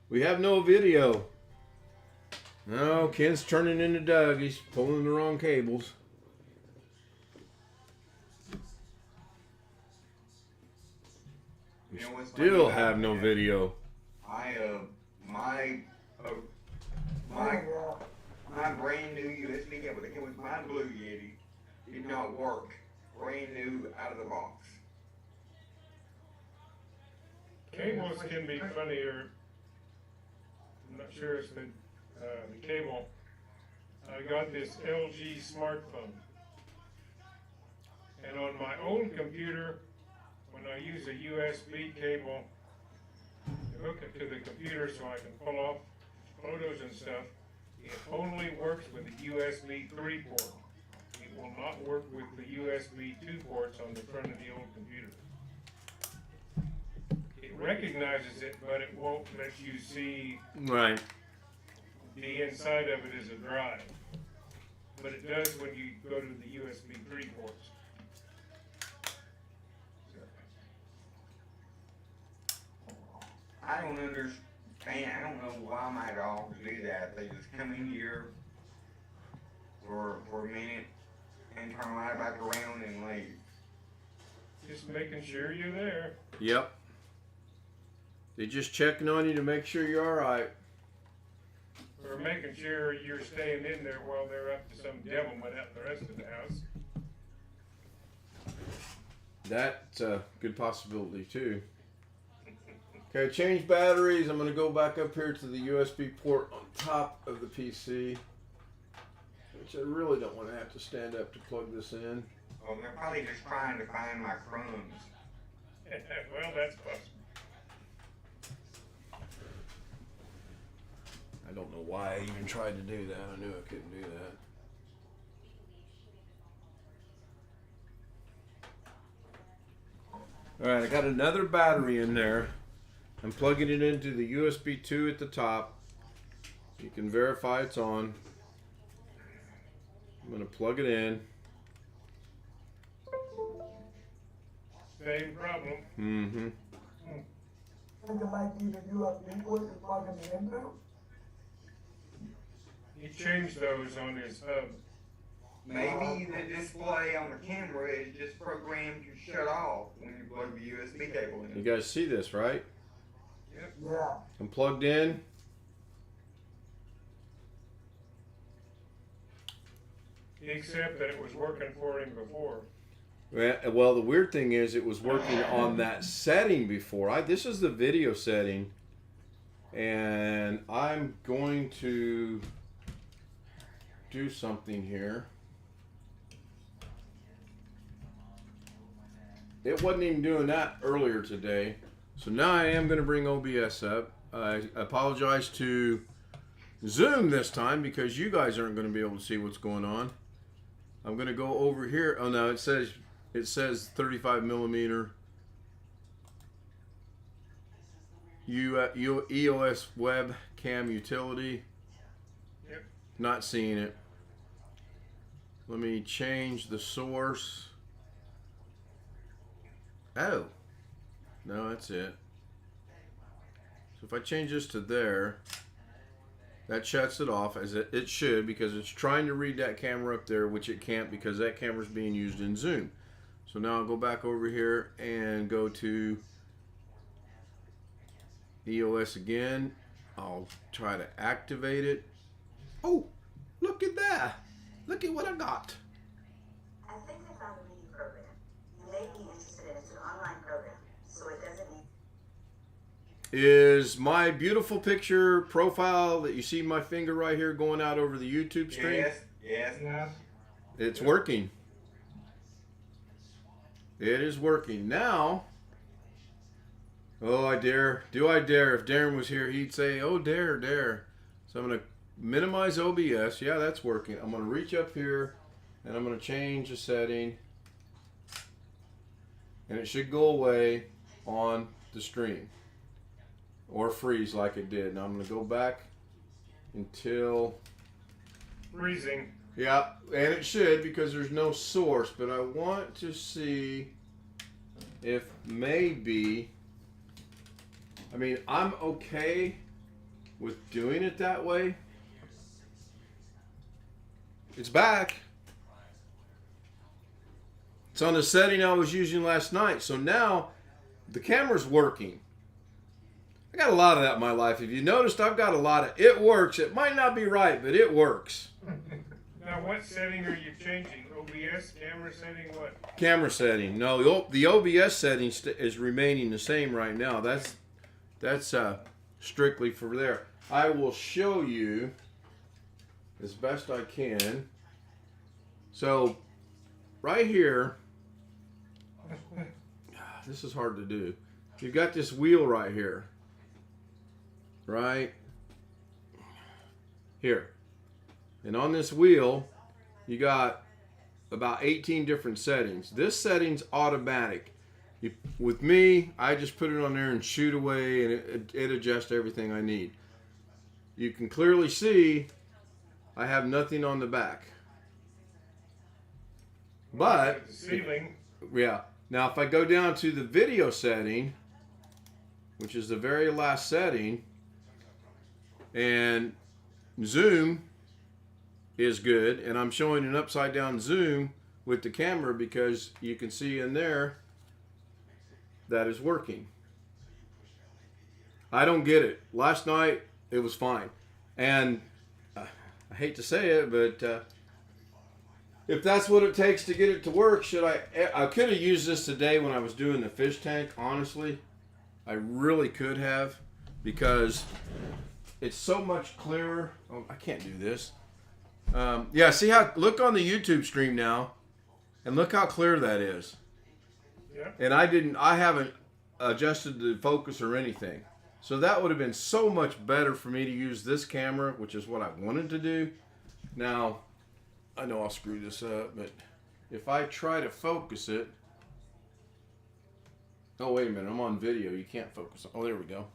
We have no video. No, Ken's turning into Doug. He's pulling the wrong cables. We You know what's funny still about have no that? video. My brand new USB cable that came with my Blue Yeti did not work. Brand new out of the box. Cables can be funnier. I'm not sure it's the cable. I got this LG smartphone. And on my old computer, when I use a USB cable to hook it to the computer so I can pull off photos and stuff, it only works with the USB 3 port. It will not work with the USB 2 ports on the front of the old computer. It recognizes it, but it won't let you see Right. the inside of it as a drive. But it does when you go to the USB 3 ports. I don't understand. I don't know why my dogs do that. They just come in here for a minute and turn right back around and leave. Just making sure you're there. Yep. They're just checking on you to make sure you're all right. Or making sure you're staying in there while they're up to some devilment out in the rest of the house. That's a good possibility too. Okay, change batteries. I'm going to go back up here to the USB port on top of the PC, which I really don't want to have to stand up to plug this in. Oh, they're probably just trying to find my crumbs. Well, that's possible. I don't know why I even tried to do that. I knew I couldn't do that. Alright, I got another battery in there. I'm plugging it into the USB 2 at the top. You can verify it's on. I'm going to plug it in. Same problem. Mm-hmm. I think it might be the USB port you're plugging it into. He changed those on his hub. Maybe the display on the camera is just programmed to shut off when you plug the USB cable You in. guys see this, right? Yeah. I'm plugged in. Except that it was working for him before. Well, the weird thing is it was working on that setting before. This is the video setting. And I'm going to do something here. It wasn't even doing that earlier today. So now I am going to bring OBS up. I apologize to Zoom this time because you guys aren't going to be able to see what's going on. I'm going to go over here. Oh no, it says 35 millimeter EOS webcam utility. Yep. Not seeing it. Let me change the source. Oh. No, that's it. So if I change this to there, that shuts it off as it should, because it's trying to read that camera up there, which it can't because that camera is being used in Zoom. So now I'll go back over here and go to EOS again. I'll try to activate it. Oh, look at that. Look at what I got. I think I found a mini program. You may be interested in it. It's an online program, so it doesn't need. Is my beautiful picture profile that you see my finger right here going out over the YouTube stream? Yes. It's working. It is working. Now, oh, I dare. Do I dare? If Darren was here, he'd say, oh, dare. So I'm going to minimize OBS. Yeah, that's working. I'm going to reach up here, and I'm going to change the setting. And it should go away on the stream. Or freeze like it did. Now I'm going to go back until... Freezing. Yeah, and it should because there's no source, but I want to see if maybe, I mean, I'm okay with doing it that way. It's back. It's on the setting I was using last night. So now the camera's working. I got a lot of that in my life. If you noticed, I've got a lot of, it works. It might not be right, but it works. Now, what setting are you changing? OBS, camera setting, what? Camera setting. No, the OBS setting is remaining the same right now. That's strictly for there. I will show you as best I can. So right here, this is hard to do. You've got this wheel right here. Right here. And on this wheel, you got about 18 different settings. This setting's automatic. With me, I just put it on there and shoot away, and it adjusts everything I need. You can clearly see I have nothing on the back. But, The ceiling. yeah. Now if I go down to the video setting, which is the very last setting, and zoom is good, and I'm showing an upside down zoom with the camera because you can see in there that is working. I don't get it. Last night it was fine, and I hate to say it, but if that's what it takes to get it to work, I could have used this today when I was doing the fish tank, honestly. I really could have, because it's so much clearer. Oh, I can't do this. Yeah, see how, look on the YouTube stream now, and look how clear that is. Yeah. And I haven't adjusted the focus or anything. So that would have been so much better for me to use this camera, which is what I wanted to do. Now, I know I'll screw this up, but if I try to focus it, oh, wait a minute, I'm on video. You can't focus. Oh, there we go.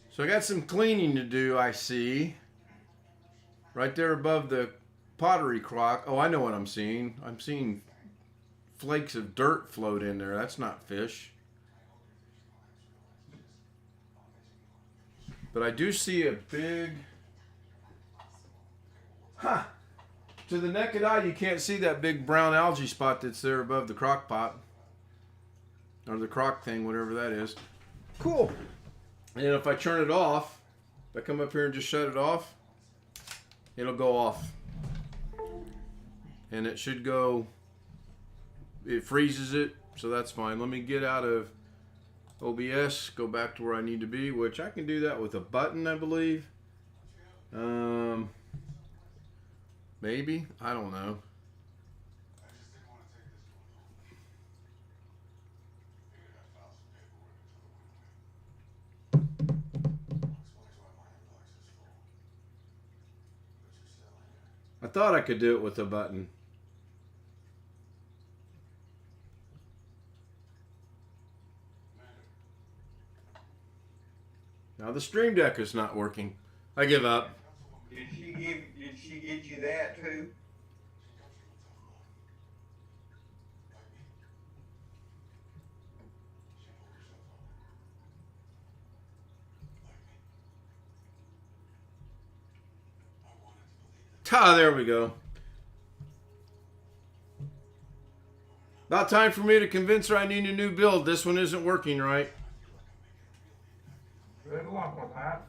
So I got some cleaning to do, I see. Right there above the pottery crock. Oh, I know what I'm seeing. I'm seeing flakes of dirt float in there. That's not fish. But I do see a big... Huh! To the naked eye, you can't see that big brown algae spot that's there above the crock pot. Or the crock thing, whatever that is. Cool! And if I turn it off, if I come up here and just shut it off, it'll go off. And it should go... It freezes it, so that's fine. Let me get out of OBS, go back to where I need to be, which I can do that with a button, I believe. Maybe, I don't know. I thought I could do it with a button. Now the Stream Deck is not working. I give up. Did she get you that too? Ah, there we go. About time for me to convince her I need a new build. This one isn't working right. Good luck with that.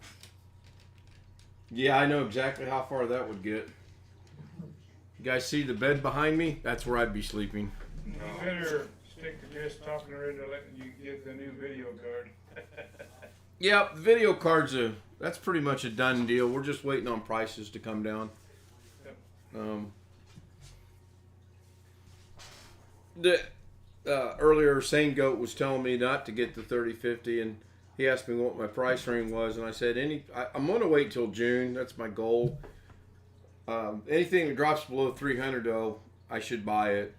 Yeah, I know exactly how far that would get. You guys see the bed behind me? That's where I'd be sleeping. You better stick to just talking her into letting you get the new video card. Yep, the video card's that's pretty much a done deal. We're just waiting on prices to come down. Earlier, Sane Goat was telling me not to get the 3050, and he asked me what my price range was, and I said I'm going to wait till June. That's my goal. Anything that drops below 300, though, I should buy it.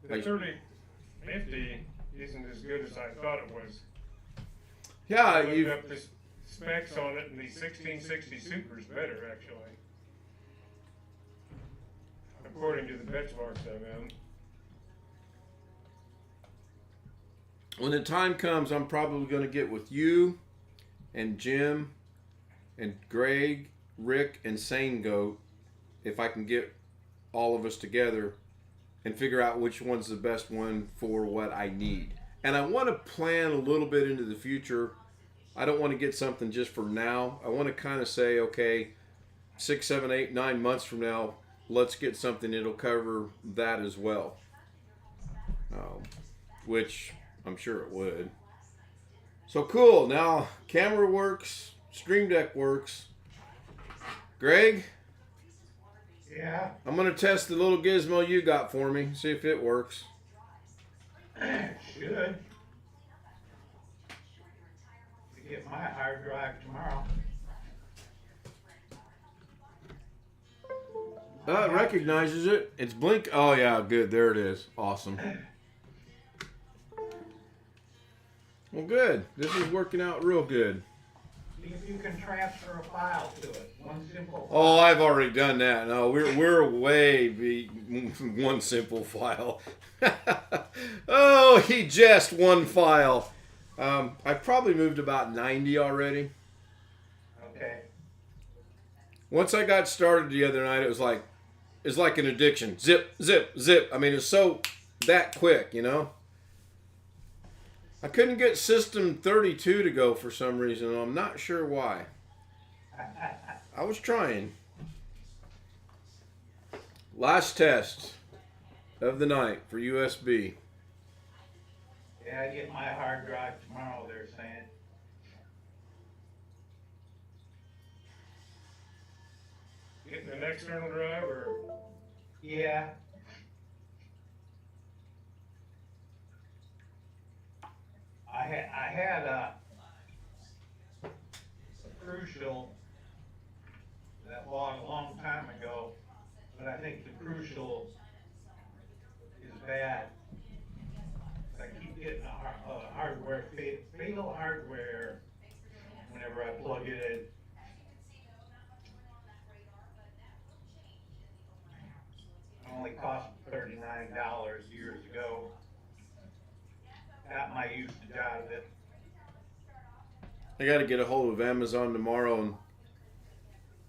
The 3050 isn't as good as I thought it was. Yeah, I looked up the specs on it, and the 1660 Super is better, actually. According to the benchmarks I'm in. When the time comes, I'm probably going to get with you and Jim and Greg, Rick, and Sane Goat, if I can get all of us together and figure out which one's the best one for what I need. And I want to plan a little bit into the future. I don't want to get something just for now. I want to kind of say, okay, 6, 7, 8, 9 months from now, let's get something that'll cover that as well. which I'm sure it would. So cool. Now camera works, Stream Deck works. Greg, Yeah, I'm gonna test the little gizmo you got for me. See if it works. should. To get my hard drive tomorrow. It recognizes it. It's blink. Oh yeah, good. There it is. Awesome. Well, good. This is working out real good. See if you can transfer a file to it. One simple. Oh, I've already done that. No, we're way one simple file. Oh, he just one file. I've probably moved about 90 already. Okay. Once I got started the other night, it's like an addiction. Zip, zip, zip. I mean, it's so that quick, you know. I couldn't get System 32 to go for some reason. And I'm not sure why. I was trying. Last test of the night for USB. Yeah, I get my hard drive tomorrow, they're saying. Getting an external drive or? Yeah. I had a Crucial that bought a long time ago, but I think the Crucial is bad. I keep getting hardware, fatal hardware whenever I plug it in. It only cost $39 years ago. Got my usage out of it. I got to get a hold of Amazon tomorrow and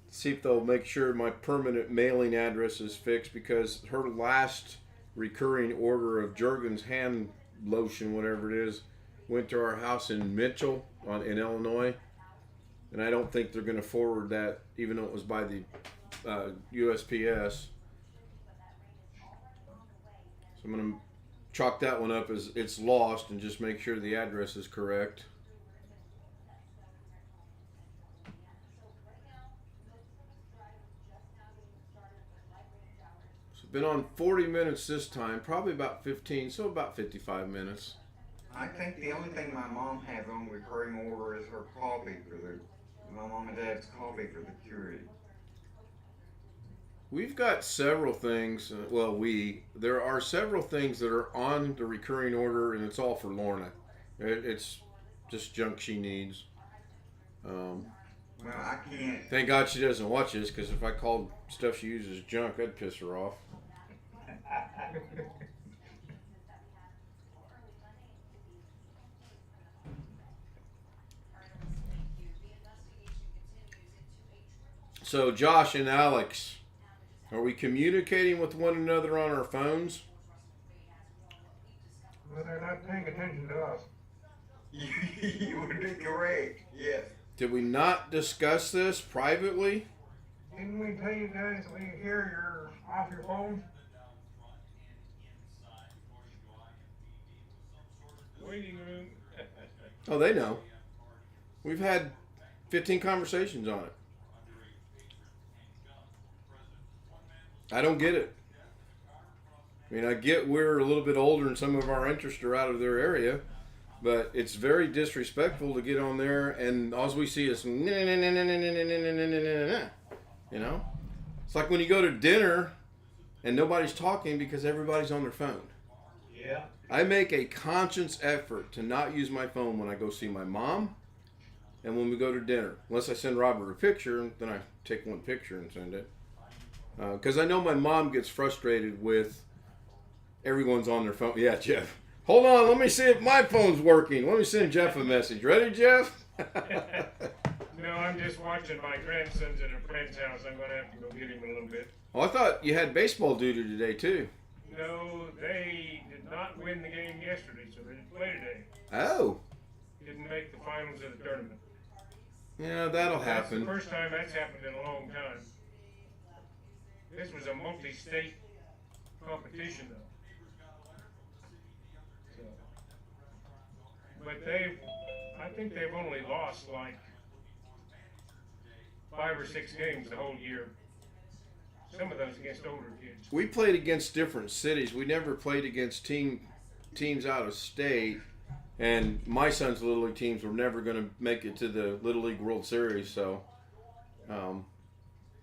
see if they'll make sure my permanent mailing address is fixed, because her last recurring order of Jergens hand lotion, whatever it is, went to our house in Mitchell in Illinois, and I don't think they're going to forward that, even though it was by the USPS. So I'm going to chalk that one up as it's lost and just make sure the address is correct. So been on 40 minutes this time, probably about 15, so about 55 minutes. I think the only thing my mom has on recurring order is her coffee for my mom and dad's coffee for the security. We've got several things, there are several things that are on the recurring order, and it's all for Lorna. It's just junk she needs. Well, I can't. Thank God she doesn't watch this, because if I called stuff she uses junk, I'd piss her off. So Josh and Alex, are we communicating with one another on our phones? Well, they're not paying attention to us. You would be correct. Yes. Did we not discuss this privately? Didn't we tell you guys that we hear you're off your phone? Waiting room. Oh, they know. We've had 15 conversations on it. I don't get it. I mean, I get we're a little bit older and some of our interests are out of their area, but it's very disrespectful to get on there and all we see is, you know? It's like when you go to dinner and nobody's talking because everybody's on their phone. Yeah. I make a conscious effort to not use my phone when I go see my mom and when we go to dinner. Unless I send Robert a picture, then I take one picture and send it. Because I know my mom gets frustrated with everyone's on their phone. Yeah, Jeff. Hold on, let me see if my phone's working. Let me send Jeff a message. Ready, Jeff? No, I'm just watching my grandsons at a friend's house. I'm going to have to go get him a little bit. Oh, I thought you had baseball duty today, too. No, they did not win the game yesterday, so they didn't play today. Oh. Didn't make the finals of the tournament. Yeah, that'll That's happen. the first time that's happened in a long time. This was a multi-state competition, though. But I think they've only lost like 5 or 6 games the whole year. Some of those against older kids. We played against different cities. We never played against teams out of state. And my son's Little League teams were never going to make it to the Little League World Series. So,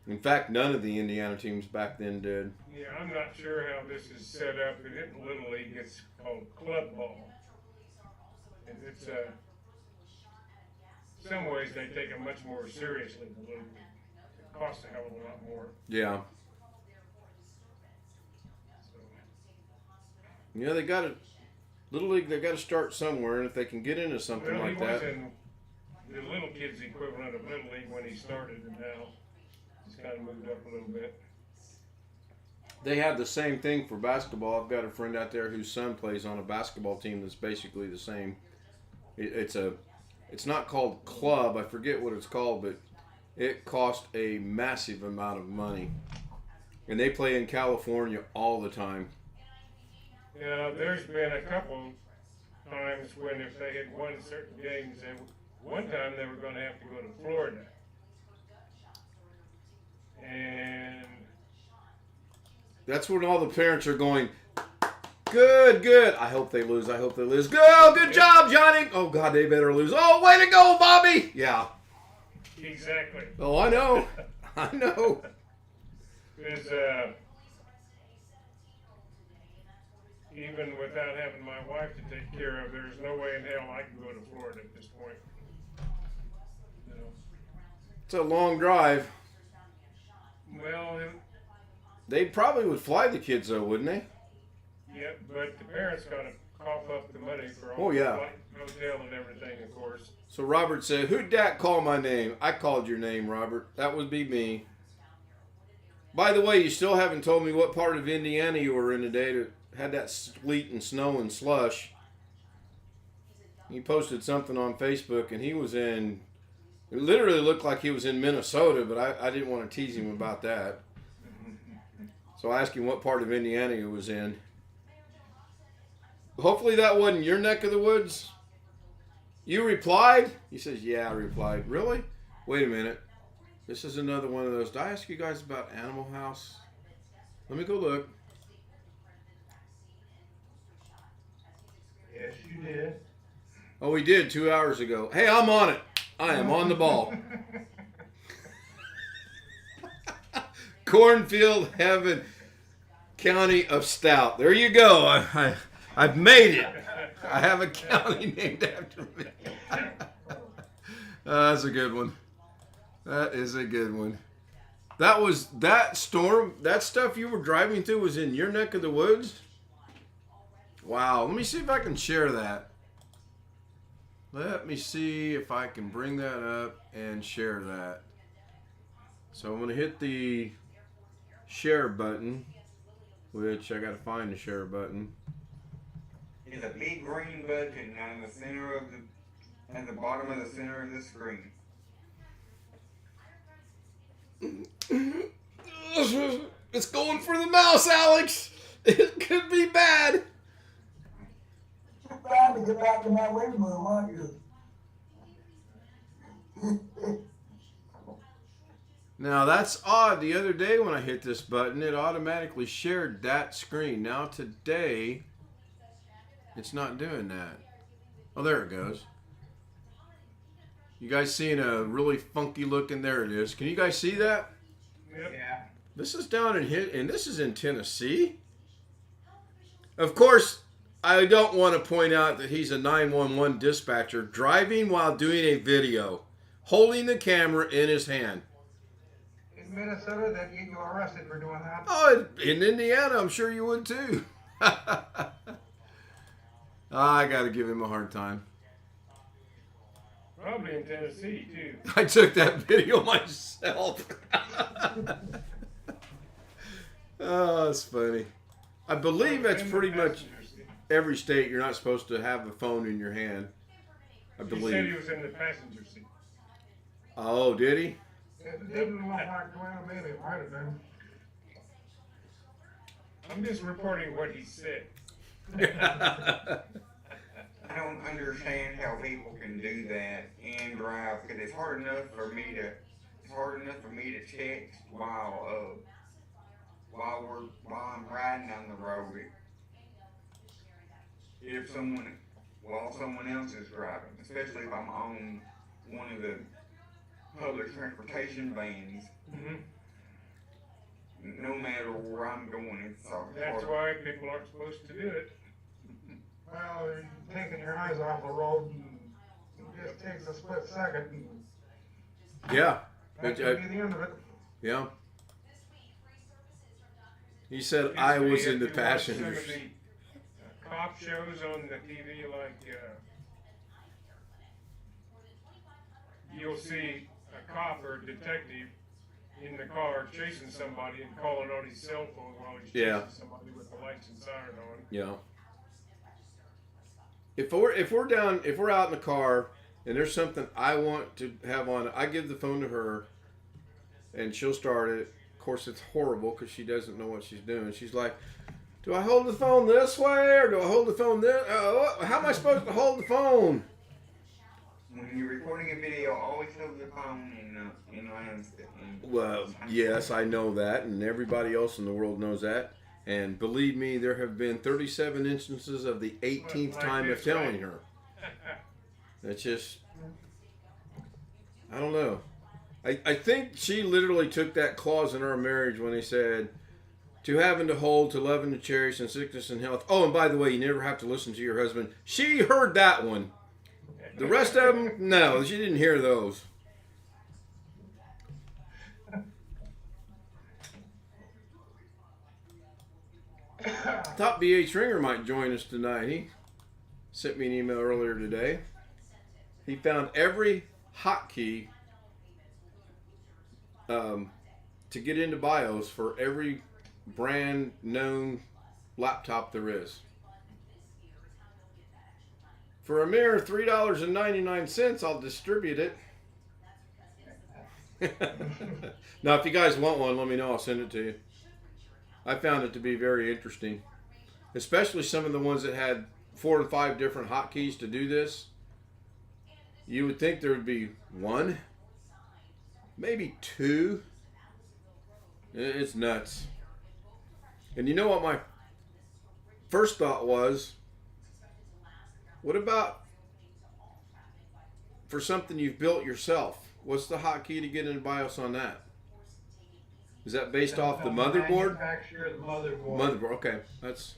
in fact, none of the Indiana teams back then did. Yeah, I'm not sure how this is set up, but in Little League it's called club ball. And it's some ways they take it much more seriously than Little League. It costs a hell of a lot more. Yeah. Yeah, they got to Little League. They got to start somewhere, and if they can get into something like that. He was in the little kids equivalent of Little League when he started, and now he's kind of moved up a little bit. They have the same thing for basketball. I've got a friend out there whose son plays on a basketball team that's basically the same. It's not called club. I forget what it's called, but it costs a massive amount of money, and they play in California all the time. Yeah, there's been a couple times when if they had won certain games, one time they were going to have to go to Florida. And that's when all the parents are going, good, good. I hope they lose. I hope they lose. Good job, Johnny. Oh, God, they better lose. Oh, way to go, Bobby. Yeah. Exactly. Oh, I know. I know. Because even without having my wife to take care of, there's no way in hell I can go to Florida at this point. You know. It's a long drive. Well, They probably would fly the kids, though, wouldn't they? yeah, but the parents got to cough up the money for all Oh, yeah. the hotel and everything, of course. So Robert said, who'd that call my name? I called your name, Robert. That would be me. By the way, you still haven't told me what part of Indiana you were in today that had that sleet and snow and slush. He posted something on Facebook, and he was in, it literally looked like he was in Minnesota, but I didn't want to tease him about that. So I asked him what part of Indiana he was in. Hopefully that wasn't your neck of the woods. You replied? He says, yeah, I replied. Really? Wait a minute. This is another one of those. Did I ask you guys about Animal House? Let me go look. Yes, you did. Oh, we did 2 hours ago. Hey, I'm on it. I am on the ball. Cornfield Heaven, County of Stout. There you go. I've made it. I have a county named after me. That's a good one. That is a good one. That storm, that stuff you were driving through was in your neck of the woods? Wow. Let me see if I can share that. Let me see if I can bring that up and share that. So I'm going to hit the share button, which I got to find the share button. There's a big green button on the center of at the bottom of the center of the screen. It's going for the mouse, Alex. It could be bad. You're trying to get back in that living room, aren't you? Now that's odd. The other day when I hit this button, it automatically shared that screen. Now today, it's not doing that. Oh, there it goes. You guys seeing a really funky looking? There it is. Can you guys see that? Yep. Yeah. This is down and this is in Tennessee. Of course, I don't want to point out that he's a 911 dispatcher driving while doing a video, holding the camera in his hand. In Minnesota, they'd get you arrested for doing that. Oh, in Indiana, I'm sure you would too. I got to give him a hard time. Probably in Tennessee, too. I took that video myself. Oh, that's funny. I believe that's pretty much every state. You're not supposed to have a phone in your hand. I He said he believe. was in the passenger seat. Oh, did he? It didn't look like, well, maybe it might have been. I'm just reporting what he said. I don't understand how people can do that and drive because it's hard enough for me to text while I'm riding down the road if while someone else is driving, especially if I'm on one of the public transportation vans. Mhm. No matter where I'm going, it's hard. That's why people aren't supposed to do it. Well, you're taking your eyes off the road and it just takes a split second and Yeah. that could be the end of it. Yeah. He said Used I to be was in if the you watch some of passengers. the, cop shows on the TV, like you'll see a cop or a detective in the car chasing somebody and calling on his cell phone while he's chasing Yeah. somebody with the lights and siren on. Yeah. If we're out in the car and there's something I want to have on, I give the phone to her, and she'll start it. Of course, it's horrible because she doesn't know what she's doing. She's like, "Do I hold the phone this way or do I hold the phone this? How am I supposed to hold the phone?" When you're recording a video, always hold the phone in landscape. Well, yes, I know that, and everybody else in the world knows that. And believe me, there have been 37 instances of the 18th time of telling her. It's just, I don't know. I think she literally took that clause in our marriage when they said, to having to hold, to loving to cherish, in sickness and health. Oh, and by the way, you never have to listen to your husband. She heard that one. The rest of them, no, she didn't hear those. Thought B.A. Stringer might join us tonight. He sent me an email earlier today. He found every hotkey to get into BIOS for every brand known laptop there is. For a mere $3.99, I'll distribute it. Now, if you guys want one, let me know. I'll send it to you. I found it to be very interesting, especially some of the ones that had 4 and 5 different hotkeys to do this. You would think there would be 1, maybe 2. It's nuts. And you know what my first thought was? What about for something you've built yourself? What's the hotkey to get into BIOS on that? Is that based off the motherboard? Manufacturer of the motherboard. Motherboard, okay. That's,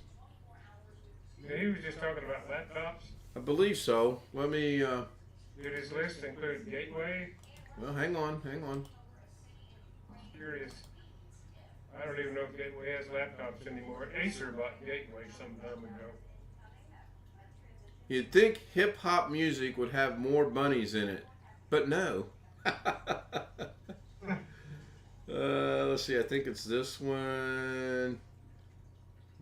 He was just talking about laptops. I believe so. Let me, Did his list include Gateway? well, hang on. Curious. I don't even know if Gateway has laptops anymore. Acer bought Gateway some time ago. You'd think hip hop music would have more bunnies in it, but no. Let's see, I think it's this one.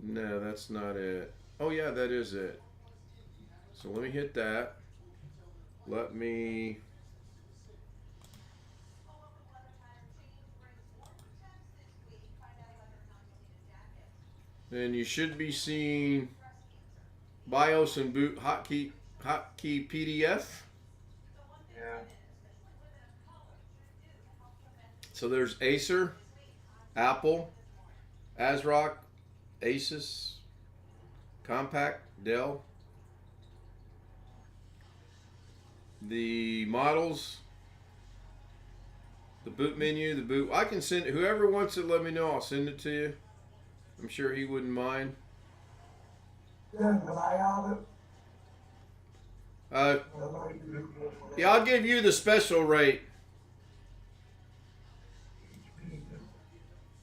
No, that's not it. Oh yeah, that is it. So let me hit that. Let me... Then you should be seeing BIOS and boot hotkey PDF. Yeah. So there's Acer, Apple, ASRock, Asus, Compaq, Dell. The models, the boot menu, the boot. I can send it. Whoever wants it, let me know. I'll send it to you. I'm sure he wouldn't mind. Yeah, can I have it? Yeah, I'll give you the special rate.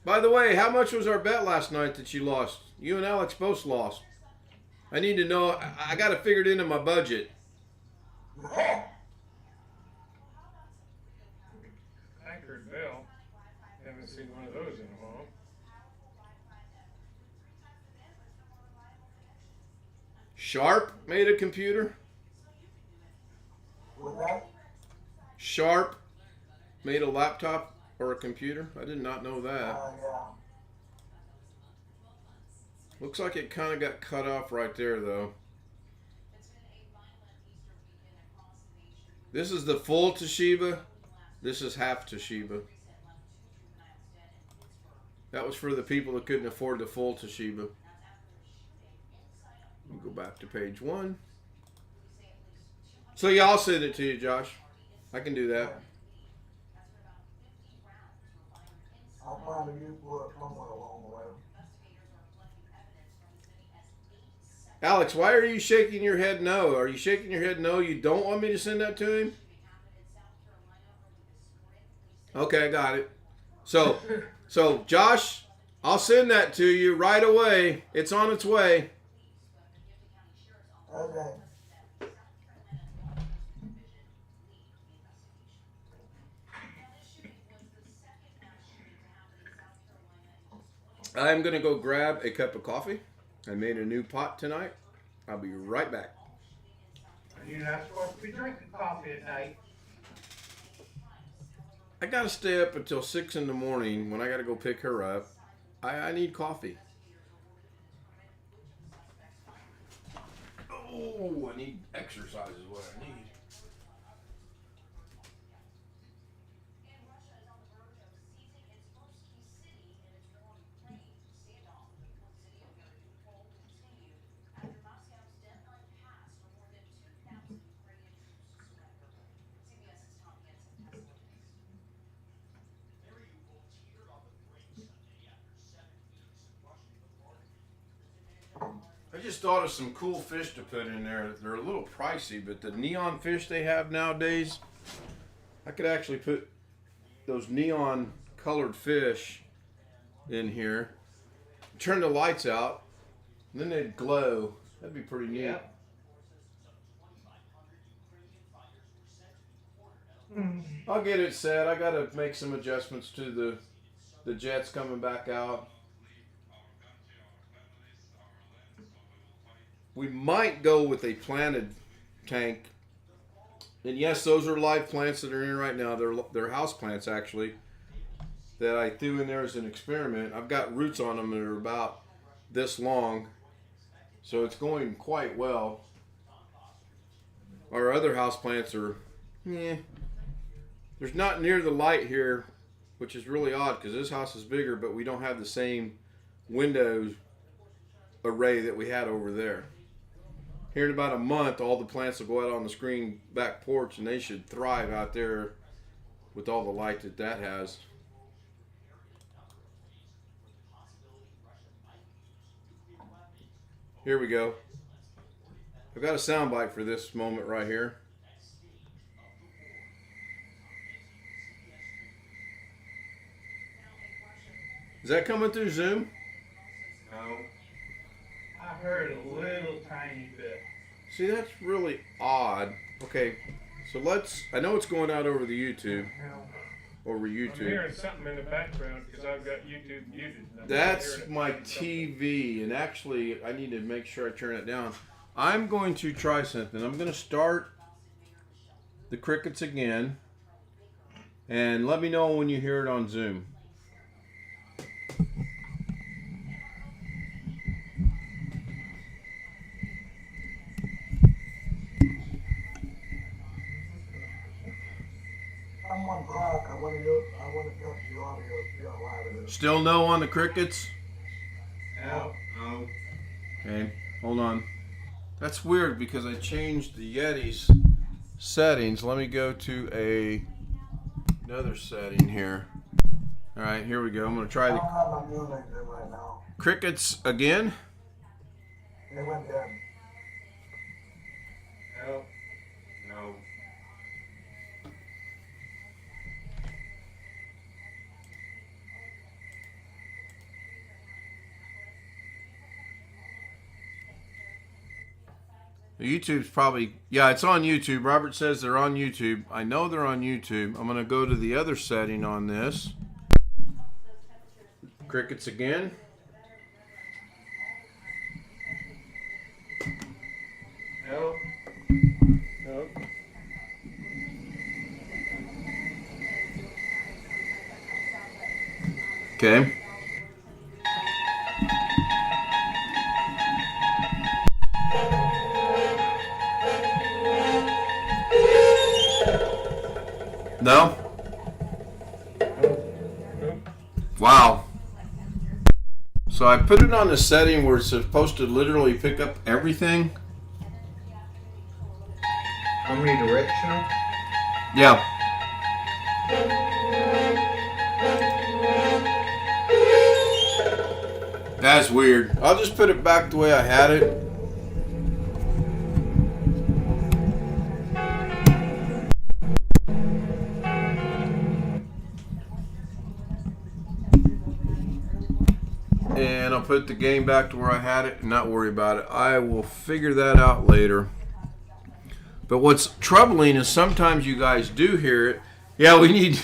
By the way, how much was our bet last night that you lost? You and Alex both lost. I need to know. I got to figure it into my budget. Packard Bell. Haven't seen one of those in a while. Sharp made a computer. With that? Sharp made a laptop or a computer. I did not know that. Yeah. Looks like it kind of got cut off right there, though. This is the full Toshiba. This is half Toshiba. That was for the people that couldn't afford the full Toshiba. We'll go back to page 1. So yeah, I'll send it to you, Josh. I can do that. I'll find a use for it somewhere along the way. Alex, why are you shaking your head no? Are you shaking your head no? You don't want me to send that to him? Okay, I got it. So Josh, I'll send that to you right away. It's on its way. Okay. I'm going to go grab a cup of coffee. I made a new pot tonight. I'll be right back. You're not supposed to be drinking coffee at night. I got to stay up until 6 in the morning when I got to go pick her up. I need coffee. Oh, I need exercise is what I need. I just thought of some cool fish to put in there. They're a little pricey, but the neon fish they have nowadays, I could actually put those neon colored fish in here, turn the lights out, and then they'd glow. That'd be pretty neat. Yep. I'll get it set. I gotta make some adjustments to the jets coming back out. We might go with a planted tank. And yes, those are live plants that are in right now. They're house plants actually that I threw in there as an experiment. I've got roots on them that are about this long. So it's going quite well. Our other house plants are, there's not near the light here, which is really odd because this house is bigger, but we don't have the same windows array that we had over there. Here in about a month, all the plants will go out on the screen back porch, and they should thrive out there with all the light that has. Here we go. I've got a soundbite for this moment right here. Is that coming through Zoom? No. I heard a little tiny bit. See, that's really odd. Okay, so I know it's going out over the YouTube. Over I'm YouTube. hearing something in the background because I've got YouTube muted. and I'm That's hearing it my playing something. TV, and actually, I need to make sure I turn it down. I'm going to try something. I'm going to start the crickets again, and let me know when you hear it on Zoom. I'm on clock. I want to touch the audio. See how loud it is. Still no on the crickets? No. No. Okay, hold on. That's weird because I changed the Yeti's settings. Let me go to another setting here. All right, here we go. I'm going to try I the don't have my music in right now. crickets again. They went dead. No. No. The YouTube's probably, yeah, it's on YouTube. Robert says they're on YouTube. I know they're on YouTube. I'm going to go to the other setting on this. Crickets again. No. No. Okay. No? Nope. Wow. So I put it on the setting where it's supposed to literally pick up everything. Omnidirectional? Yeah. That's weird. I'll just put it back the way I had it. And I'll put the game back to where I had it and not worry about it. I will figure that out later. But what's troubling is sometimes you guys do hear it. Yeah, we need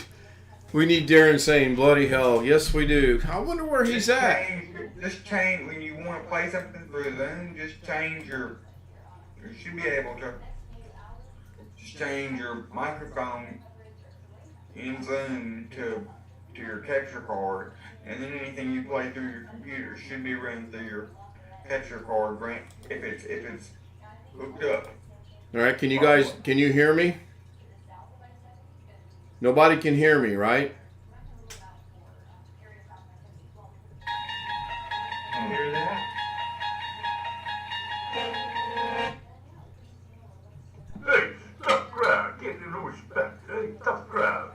Darren saying bloody hell. Yes, we do. I wonder where he's at. Just change when you want to play something through Zoom. Just change your. You should be able to. Just change your microphone in Zoom to your capture card, and then anything you play through your computer should be run through your capture card. If it's hooked up. All right, can you hear me? Nobody can hear me, right? Hear that? Hey, tough crowd, getting no respect. Hey, tough crowd.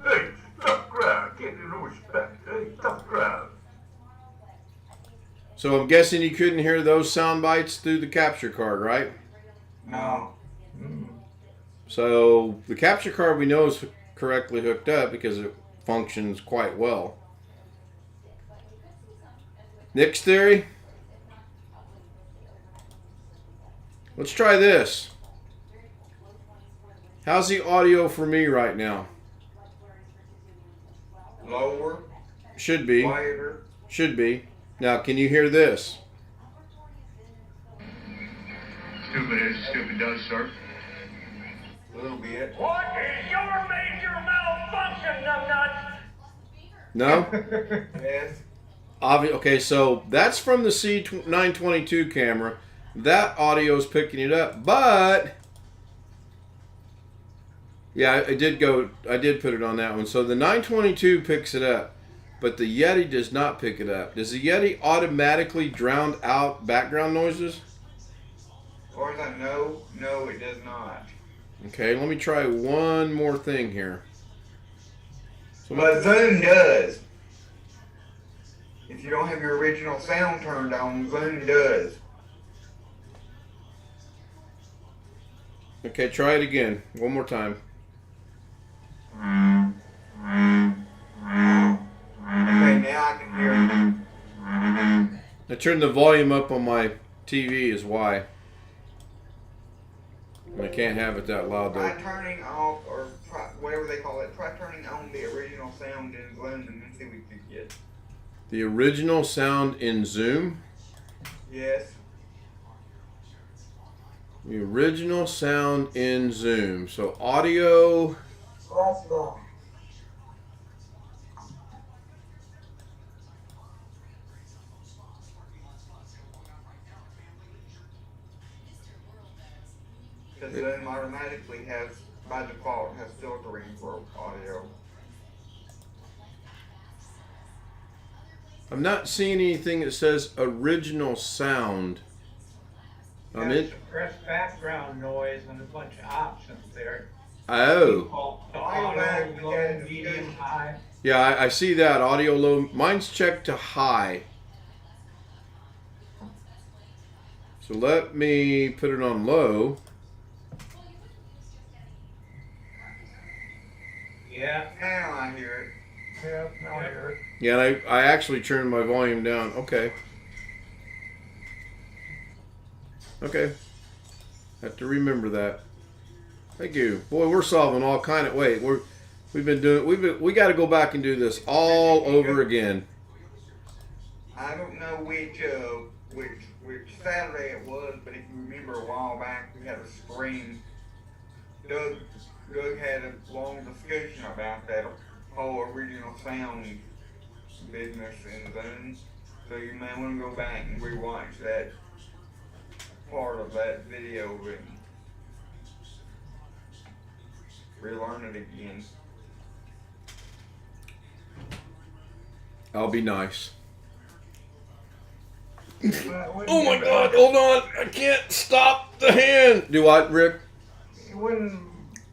Hey, tough crowd, getting no respect. Hey, tough crowd. So I'm guessing you couldn't hear those sound bites through the capture card, right? No. So the capture card we know is correctly hooked up because it functions quite well. Nick's theory? Let's try this. How's the audio for me right now? Lower. Should be. Quieter. Should be. Now, can you hear this? Stupid is stupid does, sir. A little bit. What is your major malfunction, numbnuts? No? Yes. Okay, so that's from the C922 camera. That audio is picking it up, but yeah, I did put it on that one. So the 922 picks it up, but the Yeti does not pick it up. Does the Yeti automatically drown out background noises? As far as I know, no, it does not. Okay, let me try one more thing here. So But Zoom does. If you don't have your original sound turned on, Zoom does. Okay, try it again. One more time. Okay, now I can hear you. I turned the volume up on my TV is why. I can't have it that loud Try though. turning off, or try, whatever they call it, try turning on the original sound in Zoom and then see what you get. The original sound in Zoom? Yes. The original sound in Zoom. So audio. Let's go. Because Zoom automatically has, by default, has filtering for audio. I'm not seeing anything that says original sound. I'm in. Press background noise and a bunch of options there. Oh. Auto, low, medium, high. Yeah, I see that. Audio low. Mine's checked to high. So let me put it on low. Yeah. Now I hear it. Yeah, now I hear it. Yeah, and I actually turned my volume down. Okay. Okay. Have to remember that. Thank you. Boy, we're solving all kind of we got to go back and do this all over again. I don't know which Saturday it was, but if you remember a while back, we had a screen. Doug had a long discussion about that whole original sound business in Zoom. So you may want to go back and rewatch that part of that video and relearn it again. I'll be nice. Wouldn't Oh my give God! it- Hold on, I can't stop the hand. Do what, Rick? It wouldn't,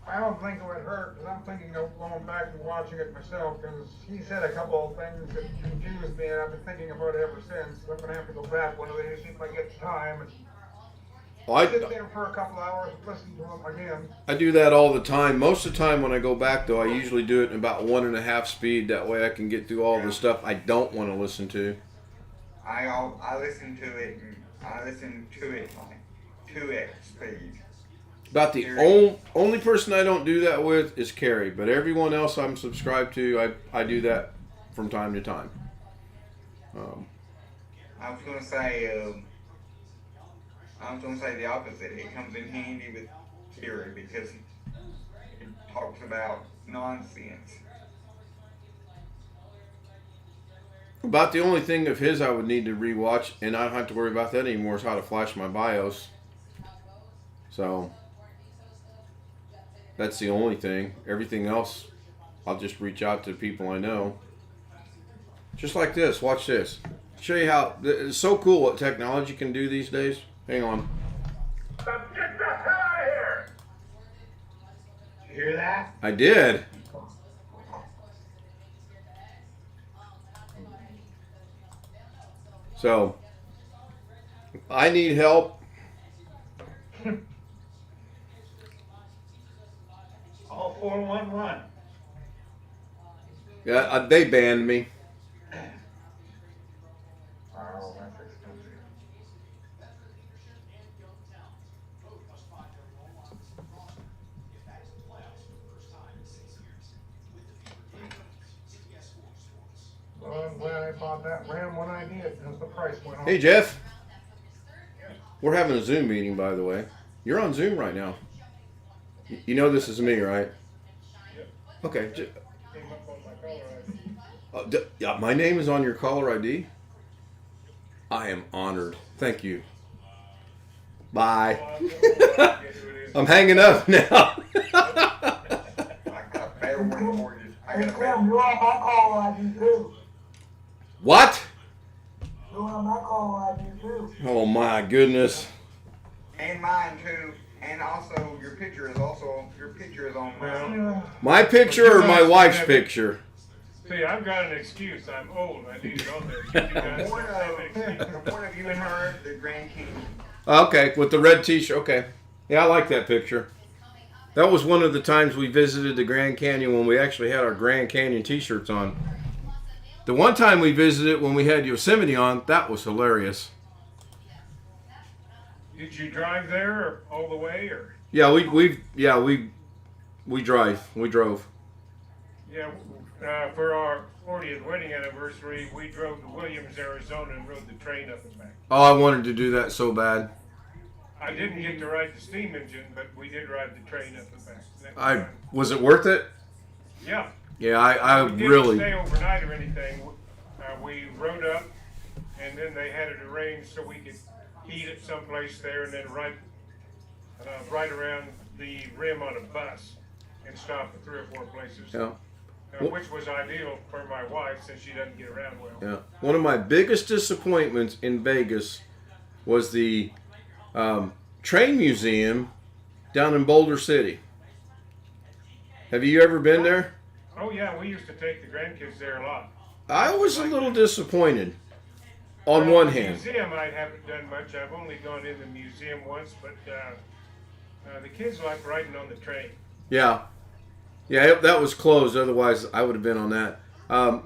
I don't think it would hurt, because I'm thinking of going back and watching it myself, because he said a couple of things that confused me, and I've been thinking about it ever since. I'm gonna have to go back one of these, see if I get the time, and sit there for a couple hours and listen to him again. I do that all the time. Most of the time when I go back, though, I usually do it in about 1.5 speed. That way I can get through all the stuff I don't want to listen to. I listen to it like 2x speed. About the only person I don't do that with is Carrie, but everyone else I'm subscribed to, I do that from time to time. I was gonna say the opposite. It comes in handy with Carrie because it talks about nonsense. About the only thing of his I would need to rewatch, and I don't have to worry about that anymore, is how to flash my BIOS. So that's the only thing. Everything else, I'll just reach out to people I know. Just like this. Watch this. Show you how it's so cool what technology can do these days. Hang on. Get the hell out of here! You hear that? I did. So I need help. All 411. Yeah, they banned me. Oh, that's expensive. Well, I'm glad I bought that RAM when I did, because the price went up. Hey, Jeff. We're having a Zoom meeting, by the way. You're on Zoom right now. You know this is me, right? Okay. Came up on my caller ID. Yeah, my name is on your caller ID. I am honored. Thank you. Bye. I'm hanging up now. I got a better one for you. I Hey, got a Tim, better. you're on my caller ID too. What? You're on my caller ID too. Oh my goodness. And mine too. And also your picture is on mine. Well, My picture or my wife's picture? see, I've got an excuse. I'm old. I need it on there. You guys One don't have an excuse. of one of you and her, the Grand King. Okay, with the red t-shirt. Okay. Yeah, I like that picture. That was one of the times we visited the Grand Canyon when we actually had our Grand Canyon t-shirts on. The one time we visited when we had Yosemite on, that was hilarious. Did you drive there or all the way, or? Yeah, we drive. We drove. Yeah, for our 40th wedding anniversary, we drove to Williams, Arizona, and rode the train up and back. Oh, I wanted to do that so bad. I didn't get to ride the steam engine, but we did ride the train up and back. That was fun. Was it worth it? Yeah. Yeah, I We didn't really. stay overnight or anything. We rode up, and then they had it arranged so we could eat at someplace there, and then ride around the rim on a bus and stop at 3 or 4 places. Yeah. Which was ideal for my wife since she doesn't get around well. Yeah. One of my biggest disappointments in Vegas was the train museum down in Boulder City. Have you ever been there? Oh yeah, we used to take the grandkids there a lot. I was a little disappointed. On Well, one the hand. museum I haven't done much. I've only gone in the museum once, but the kids like riding on the train. Yeah. Yeah, that was closed. Otherwise, I would have been on that.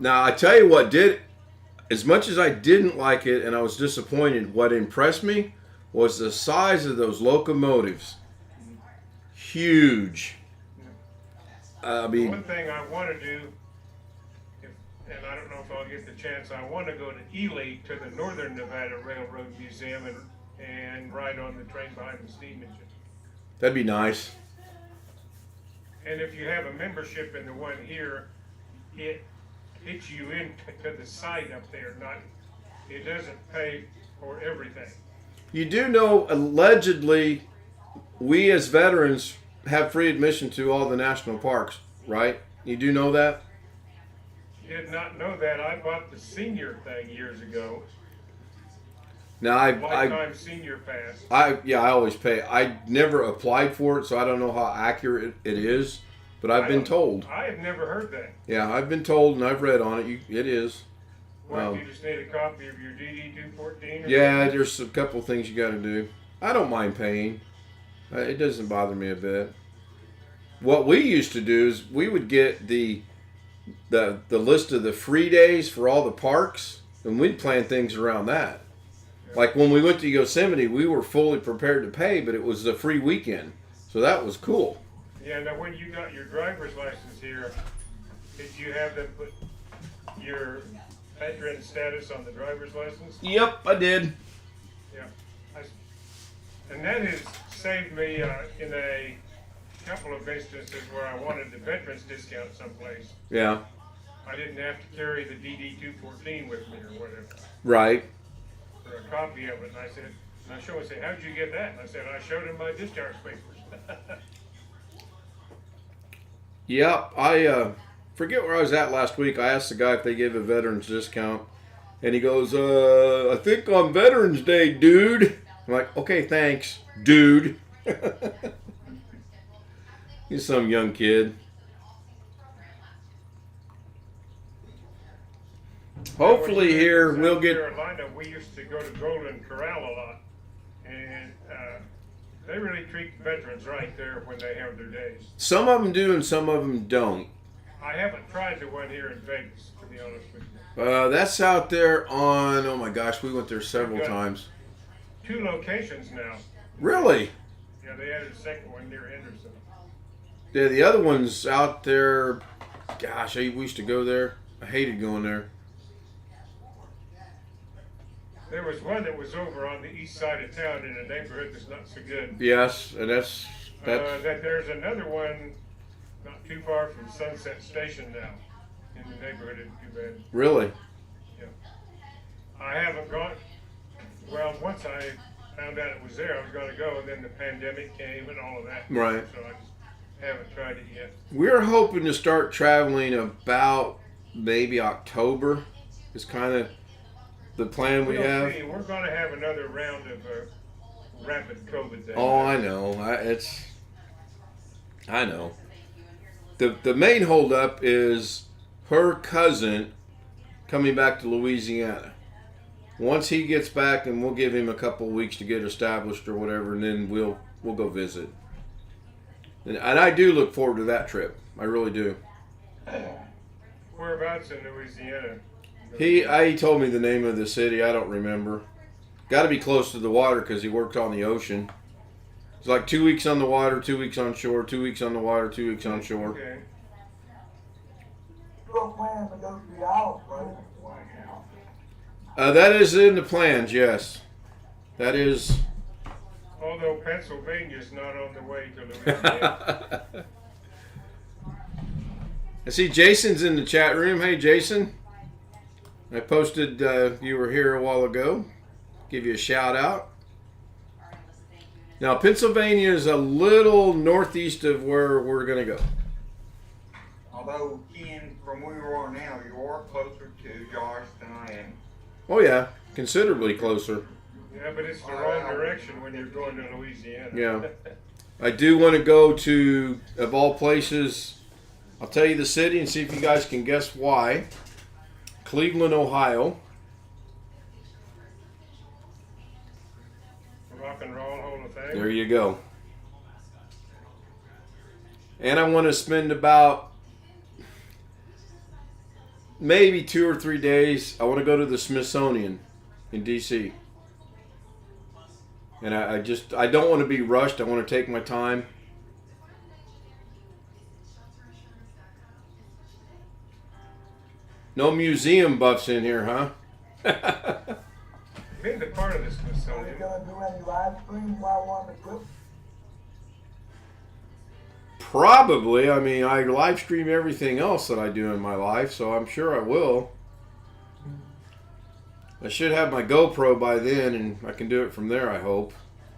Now, I tell you what did, as much as I didn't like it and I was disappointed, what impressed me was the size of those locomotives. Huge. I mean, One thing I want to do, and I don't know if I'll get the chance, I want to go to Ely to the Northern Nevada Railroad Museum and ride on the train behind the steam engine. that'd be nice. And if you have a membership in the one here, it hits you into the site up there. It doesn't pay for everything. You do know, allegedly, we as veterans have free admission to all the national parks, right? You do know that? Did not know that. I bought the senior thing years ago. Now Lifetime senior pass. I always pay. I never applied for it, so I don't know how accurate it is. But I've been told. I have never heard that. Yeah, I've been told, and I've read on it. It is. What, you just need a copy of your DD 214? Yeah, there's a couple things you got to do. I don't mind paying. It doesn't bother me a bit. What we used to do is we would get the list of the free days for all the parks, and we'd plan things around that. Like when we went to Yosemite, we were fully prepared to pay, but it was a free weekend, so that was cool. Yeah, now when you got your driver's license here, did you have them put your veteran status on the driver's license? Yep, I did. Yeah. And that has saved me in a couple of instances where I wanted the veterans discount someplace. Yeah. I didn't have to carry the DD 214 with me or whatever. Right. For a copy of it, and I said, and I showed him, say, how'd you get that? And I said, I showed him my discharge papers. Yep, I forget where I was at last week. I asked the guy if they gave a veterans discount, and he goes, I think on Veterans Day, dude. I'm like, okay, thanks, dude. He's some young kid. Hopefully here we'll get... Carolina, we used to go to Golden Corral a lot, and they really treat veterans right there when they have their days. Some of them do and some of them don't. I haven't tried the one here in Vegas, to be honest with you. That's out there on, oh my gosh, we went there several times. 2 locations now. Really? Yeah, they added a second one near Henderson. Yeah, the other one's out there, gosh, we used to go there. I hated going there. There was one that was over on the east side of town in a neighborhood that's not so good. Yes, and that's that there's another one not too far from Sunset Station now in the neighborhood in Too Bad. Really? Yeah. I haven't gone. Well, once I found out it was there, I was going to go, and then the pandemic came and all of that. Right. So I just haven't tried it yet. We're hoping to start traveling about maybe October. Is kind of the plan we have. See, we're going to have another round of rapid COVID thing. Oh, I know. I know. The main holdup is her cousin coming back to Louisiana. Once he gets back, and we'll give him a couple of weeks to get established or whatever, and then we'll go visit. And I do look forward to that trip. I really do. Whereabouts in Louisiana? He told me the name of the city. I don't remember. Got to be close to the water because he worked on the ocean. It's like 2 weeks on the water, 2 weeks on shore, 2 weeks on the water, 2 weeks on shore. Okay. You're planning to go to the Isles, right? That is in the plans, yes. That is. Although Pennsylvania's not on the way to Louisiana. I see Jason's in the chat room. Hey, Jason. I posted you were here a while ago. Give you a shout out. Now, Pennsylvania is a little northeast of where we're going to go. Although, Ken, from where you are now, you are closer to Josh than I am. Oh, yeah. Considerably closer. Yeah, but it's the wrong direction when you're going to Louisiana. Yeah. I do want to go to, of all places, I'll tell you the city and see if you guys can guess why. Cleveland, Ohio. Rock and Roll Hall of Fame. There you go. And I want to spend about maybe 2 or 3 days. I want to go to the Smithsonian in D.C. And I don't want to be rushed. I want to take my time. No museum buffs in here, huh? Being the part of the Are you Smithsonian. gonna do any live stream while we're on the trip? Probably. I mean, I live stream everything else that I do in my life, so I'm sure I will. I should have my GoPro by then, and I can do it from there, I hope.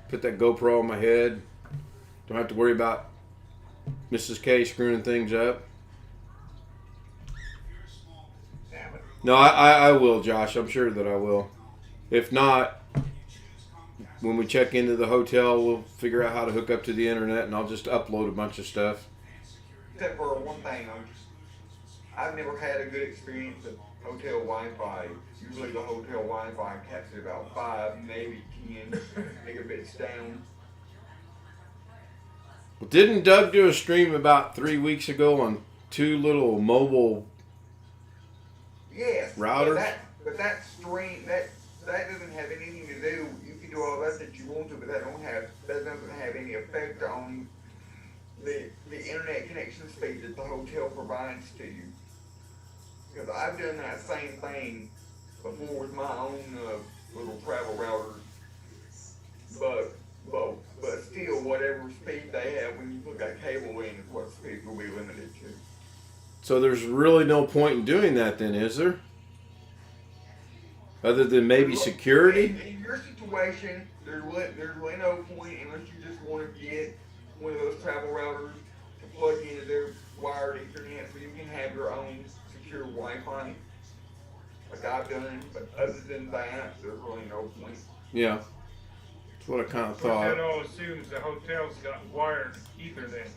Put that GoPro on my head. Don't have to worry about Mrs. K screwing things up? Damn it. No, I will, Josh. I'm sure that I will. If not, when we check into the hotel, we'll figure out how to hook up to the internet, and I'll just upload a bunch of stuff. Except for one thing, I've never had a good experience with hotel Wi-Fi. Usually the hotel Wi-Fi caps at about 5, maybe 10 megabits down. Well, didn't Doug do a stream about 3 weeks ago on 2 little mobile Yes, routers? but that stream, that doesn't have anything to do. You can do all that you want to, but that doesn't have any effect on the internet connection speed that the hotel provides to you. Because I've done that same thing before with my own little travel router, but still, whatever speed they have when you put that cable in is what speed will be limited to. So there's really no point in doing that then, is there? Other than maybe security? In your situation, there's really no point unless you just want to get one of those travel routers to plug into their wired Ethernet so you can have your own secure Wi-Fi, like I've done. But other than that, there's really no point. Yeah. That's what I kind of But that thought. all assumes the hotel's got wired Ethernet.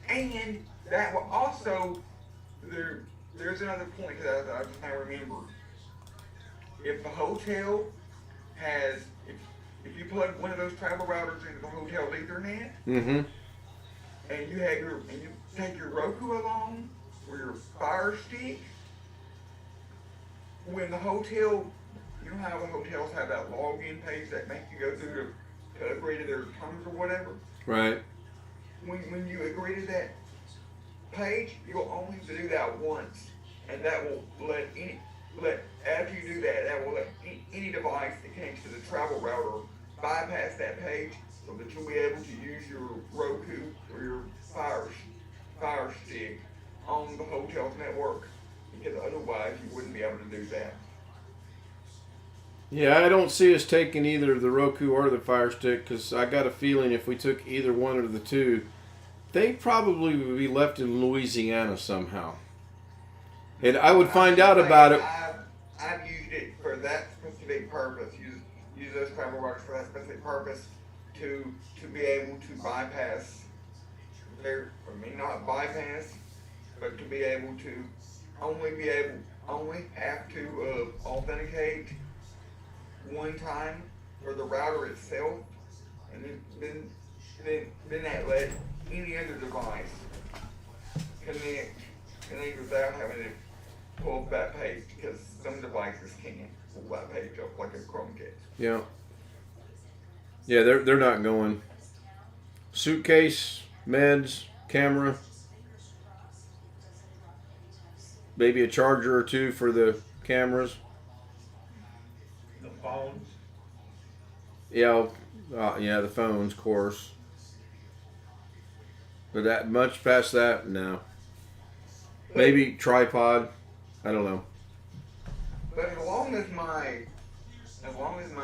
And that will also, there's another point that I just now remember. If the hotel has, if you plug one of those travel routers into the hotel's Ethernet, Mm-hmm. and you take your Roku along or your Fire Stick, when the hotel, you know how the hotels have that login page that makes you go through to upgrade to their terms or whatever? Right. When you agree to that page, you'll only have to do that once, and that will after you do that, that will let any device that connects to the travel router bypass that page, so that you'll be able to use your Roku or your Fire Stick on the hotel's network, because otherwise you wouldn't be able to do that. Yeah, I don't see us taking either the Roku or the Fire Stick, because I got a feeling if we took either one of the two, they probably would be left in Louisiana somehow. And I would find out about it. I've used it for that specific purpose. Use those travel routers for that specific purpose to be able to bypass not bypass, but to be able to only have to authenticate one time for the router itself, and then that let any other device connect without having to pull up that page, because some devices can't pull that page up like a Chromecast. Yeah. Yeah, they're not going. Suitcase, meds, camera, maybe a charger or two for the cameras. The phones. Yeah, the phones, of course. But that much past that, no. Maybe tripod. I don't know. But as long as my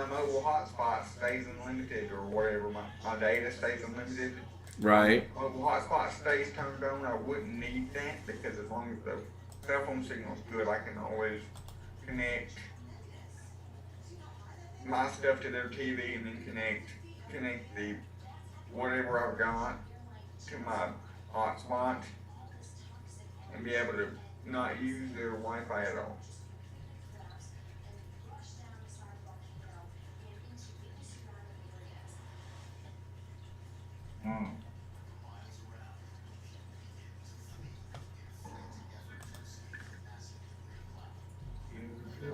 mobile hotspot stays unlimited or whatever, my data stays unlimited, Right. mobile hotspot stays turned on, I wouldn't need that, because as long as the cell phone signal's good, I can always connect my stuff to their TV and then connect the whatever I've got to my hotspot and be able to not use their Wi-Fi at all.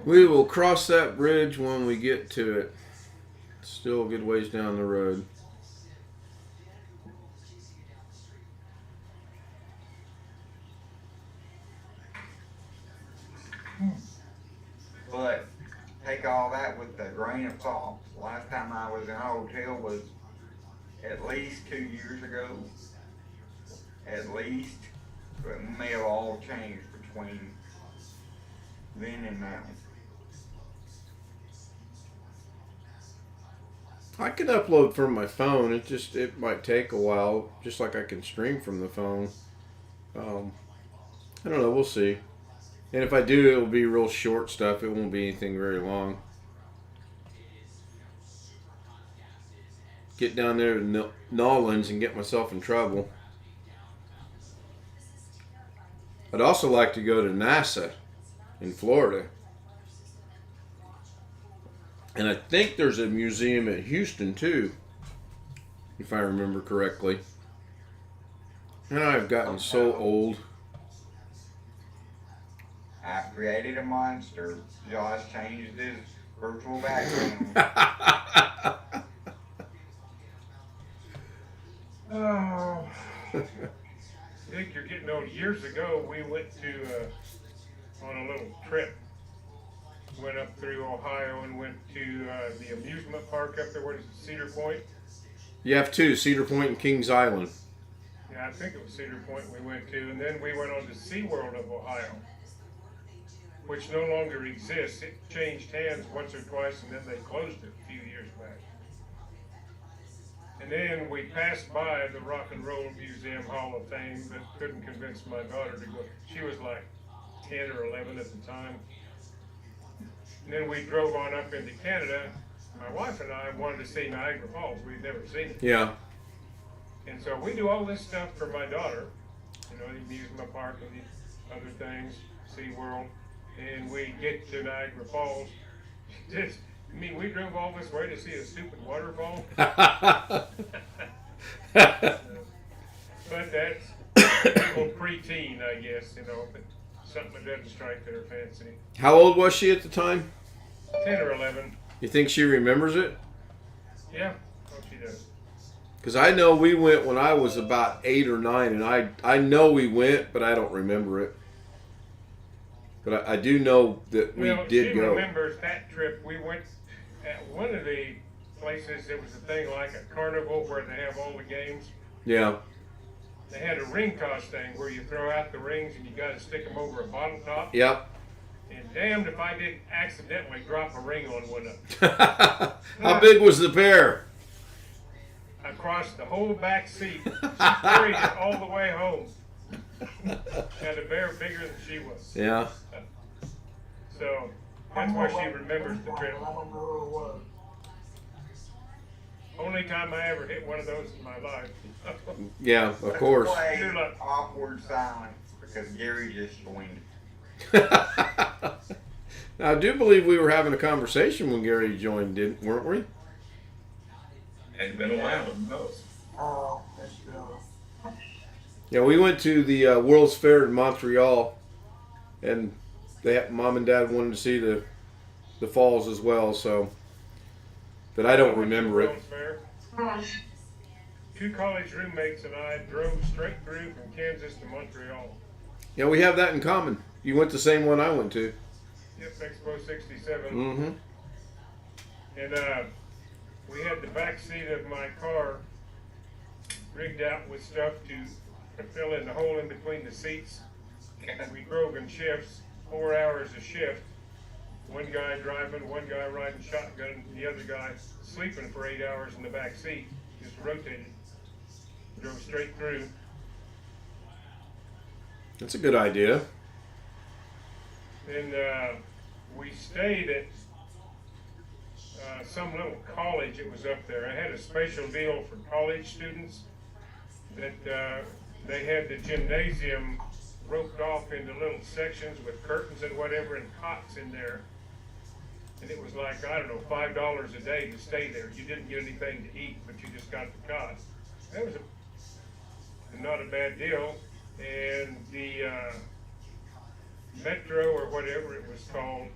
We will cross that bridge when we get to it. Still a good ways down the road. But take all that with a grain of salt. Last time I was in a hotel was at least 2 years ago. At least. But it may have all changed between then and now. I can upload from my phone. It might take a while, just like I can stream from the phone. I don't know. We'll see. And if I do, it will be real short stuff. It won't be anything very long. Get down there to Nolans and get myself in trouble. I'd also like to go to NASA in Florida. And I think there's a museum at Houston too, if I remember correctly. And I've gotten so old. I've created a monster. Josh changed his virtual background. Oh. Dick, you're getting old. Years ago, we went to on a little trip. Went up through Ohio and went to the amusement park up there. What is it, Cedar Point? You have two, Cedar Point and Kings Island. Yeah, I think it was Cedar Point we went to. And then we went on to SeaWorld of Ohio, which no longer exists. It changed hands once or twice, and then they closed it a few years back. And then we passed by the Rock and Roll Museum Hall of Fame, but couldn't convince my daughter to go. She was like 10 or 11 at the time. And then we drove on up into Canada. My wife and I wanted to see Niagara Falls. We'd never seen it. Yeah. And so we do all this stuff for my daughter, you know, the amusement park and the other things, SeaWorld. And we get to Niagara Falls. Just, I mean, we drove all this way to see a stupid waterfall. But that's a preteen, I guess, you know, but something that doesn't strike their fancy. How old was she at the time? 10 or 11. You think she remembers it? Yeah, oh, she does. Because I know we went when I was about 8 or 9, and I know we went, but I don't remember it. But I do know that we did she go. remembers that trip. We went at one of the places. It was a thing like a carnival where they have all the games. Yeah. They had a ring toss thing where you throw out the rings and you got to stick them over a bottle top. Yep. And damned if I didn't accidentally drop a ring on one of them. How big was the bear? Across the whole back seat. She carried it all the way home. Had a bear bigger than she was. Yeah. So that's why she remembers the trip. I don't know who it was. Only time I ever hit one of those in my life. Yeah, of course. Good luck. Awkward silence because Gary just joined. Now, I do believe we were having a conversation when Gary joined, weren't we? It's been a while. Oh, that's Yeah, we went to the World's Fair in Montreal, and Mom and Dad wanted to see the falls as well. So, but I don't remember it. Two college roommates and I drove straight through from Kansas to Montreal. Yeah, we have that in common. You went the same one I went to. Yep, Expo 67. Mm-hmm. And we had the back seat of my car rigged out with stuff to fill in the hole in between the seats. We drove in shifts, 4 hours a shift. One guy driving, one guy riding shotgun, the other guy sleeping for 8 hours in the back seat, just rotated. Drove straight through. That's a good idea. Then we stayed at some little college that was up there. I had a special deal for college students that they had the gymnasium roped off into little sections with curtains and whatever and cots in there. And it was like, I don't know, $5 a day to stay there. You didn't get anything to eat, but you just got the cot. That was not a bad deal. And the metro or whatever it was called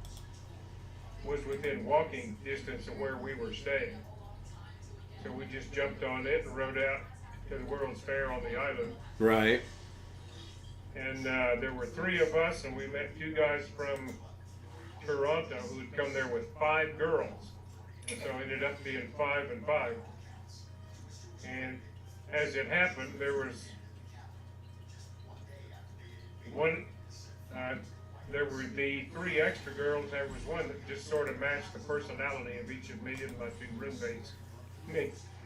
was within walking distance of where we were staying. So we just jumped on it and rode out to the World's Fair on the island. Right. And there were 3 of us, and we met 2 guys from Toronto who had come there with 5 girls. And so it ended up being 5 and 5. And as it happened, there was one, there were the 3 extra girls. There was one that just sort of matched the personality of each of me and my 2 roommates.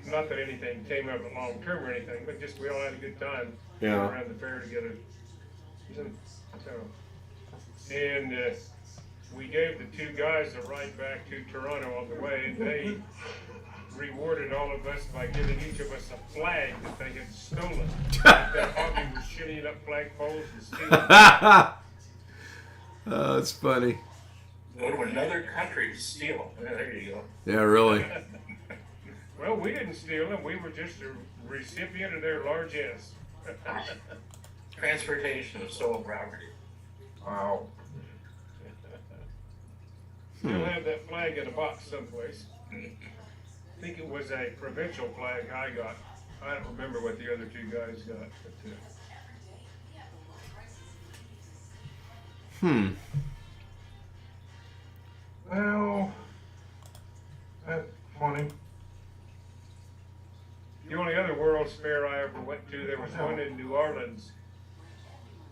Not that anything came of it long term or anything, but just we all had a good time Yeah. around the fair together. So, and we gave the two guys a ride back to Toronto on the way, and they rewarded all of us by giving each of us a flag that they had stolen. Their hobby was shitting up flagpoles and stealing. Oh, it's funny. Go to another country to steal. Yeah, there you go. Yeah, really. Well, we didn't steal them. We were just a recipient of their largesse. Transportation of stolen property. Wow. Still have that flag in a box someplace. I think it was a provincial flag I got. I don't remember what the other two guys got. But, Well, that's funny. the only other World's Fair I ever went to, there was one in New Orleans.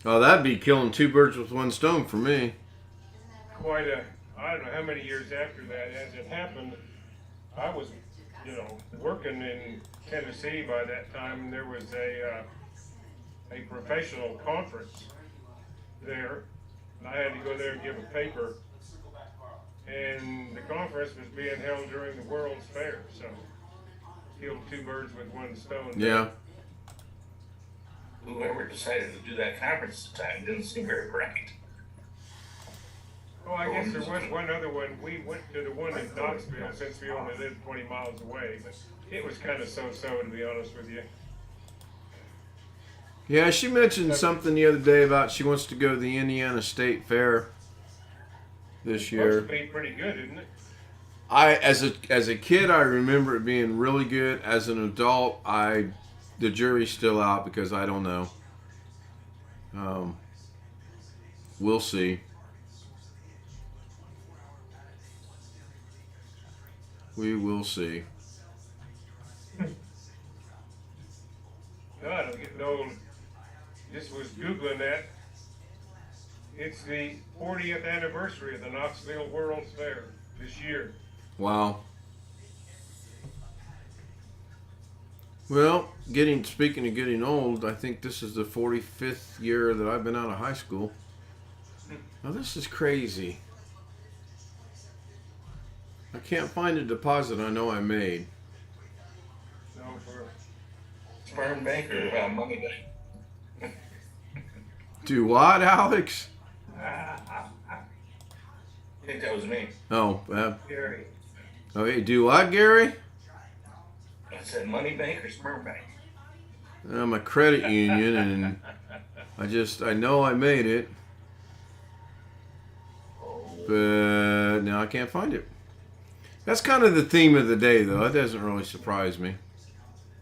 Oh, that'd be killing two birds with one stone for me. Quite a, I don't know how many years after that. As it happened, I was, working in Tennessee by that time, and there was a professional conference there. And I had to go there and give a paper. And the conference was being held during the World's Fair, so killed two birds with one stone. Yeah. Whoever decided to do that conference at the time didn't seem very bright. Oh, I guess there was one other one. We went to the one in Knoxville since we only lived 20 miles away, but it was kind of so-so, to be honest with you. Yeah, she mentioned something the other day about she wants to go to the Indiana State Fair this year. Supposed to be pretty good, isn't it? As a kid, I remember it being really good. As an adult, the jury's still out because I don't know. We'll see. We will see. God, I'm getting old. Just was Googling that. It's the 40th anniversary of the Knoxville World's Fair this year. Wow. Well, speaking of getting old, I think this is the 45th year that I've been out of high school. Now this is crazy. I can't find a deposit I know I made. No, for Sperm bank or money bank? Do what, Alex? I think that was me. Oh, Gary. okay. Do what, Gary? I said money bank or sperm bank? I'm a credit union, and I know I made it, but now I can't find it. That's kind of the theme of the day, though. It doesn't really surprise me.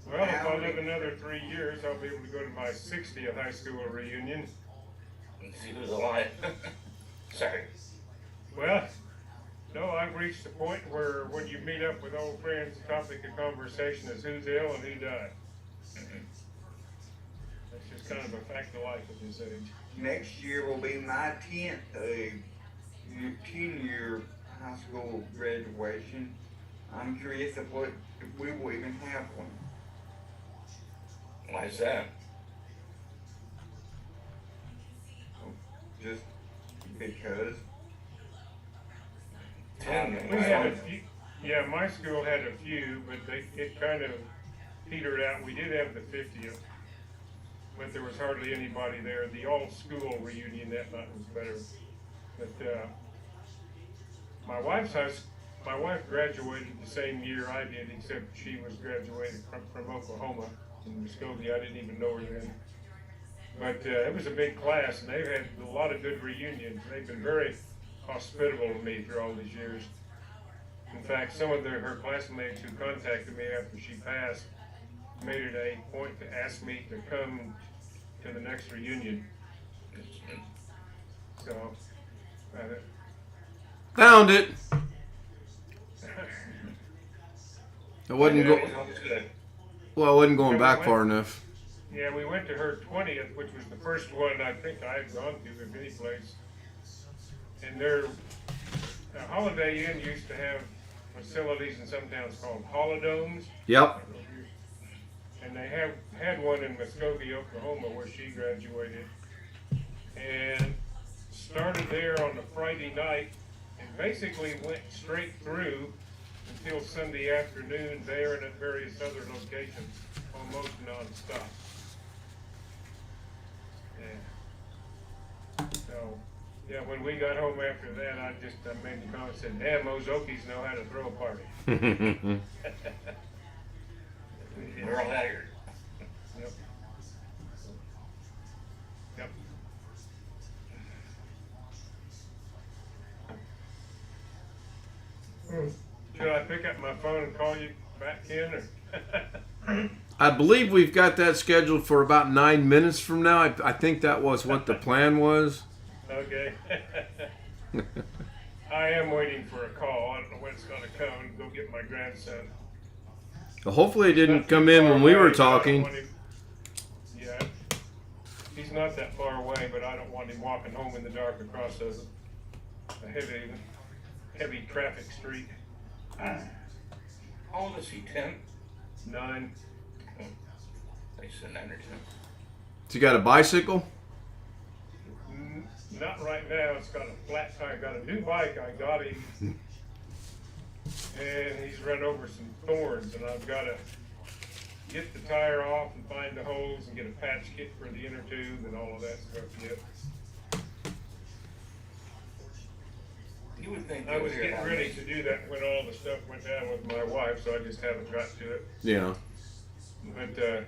Well, if I live another 3 years, I'll be able to go to my 60th high school reunion. And see who's alive. Sorry. Well, no, I've reached the point where when you meet up with old friends, the topic of conversation is who's ill and who died. That's just kind of a fact of life at this age. Next year will be my 10-year high school graduation. I'm curious if we will even have one. Why is that? Just because. 10. We had a few, yeah, my school had a few, but it kind of petered out. We did have the 50th, but there was hardly anybody there. The all-school reunion that night was better. But my wife graduated the same year I did, except she was graduated from Oklahoma in Muskogee. I didn't even know her then. But it was a big class, and they've had a lot of good reunions. They've been very hospitable to me through all these years. In fact, some of her classmates who contacted me after she passed made it a point to ask me to come to the next reunion. So, Found it. I wasn't I wasn't going back far enough. Yeah, we went to her 20th, which was the first one I think I had gone to, if any place. And their Holiday Inn used to have facilities in some towns called holodomes. Yep. And they had one in Muskogee, Oklahoma, where she graduated, and started there on a Friday night, and basically went straight through until Sunday afternoon there and at various other locations, almost nonstop. Yeah. So, yeah, when we got home after that, I made the comment, said, damn, those Okies know how to throw a party. We're all out here. Yep. Yep. Should I pick up my phone and call you back in, or? I believe we've got that scheduled for about 9 minutes from now. I think that was what the plan was. Okay. I am waiting for a call. I don't know when it's going to come. Go get my grandson. Well, hopefully it didn't come in when we were talking. Yeah. He's not that far away, but I don't want him walking home in the dark across a heavy traffic street. How old is he, 10? 9. I said 9 or 10. Has he got a bicycle? Not right now. It's got a flat tire. Got a new bike. I got him. And he's run over some thorns, and I've got to get the tire off and find the holes and get a patch kit for the inner tube and all of that stuff yet. You would think I was getting ready to do that when all the stuff went down with my wife, so I just haven't got to it. Yeah. But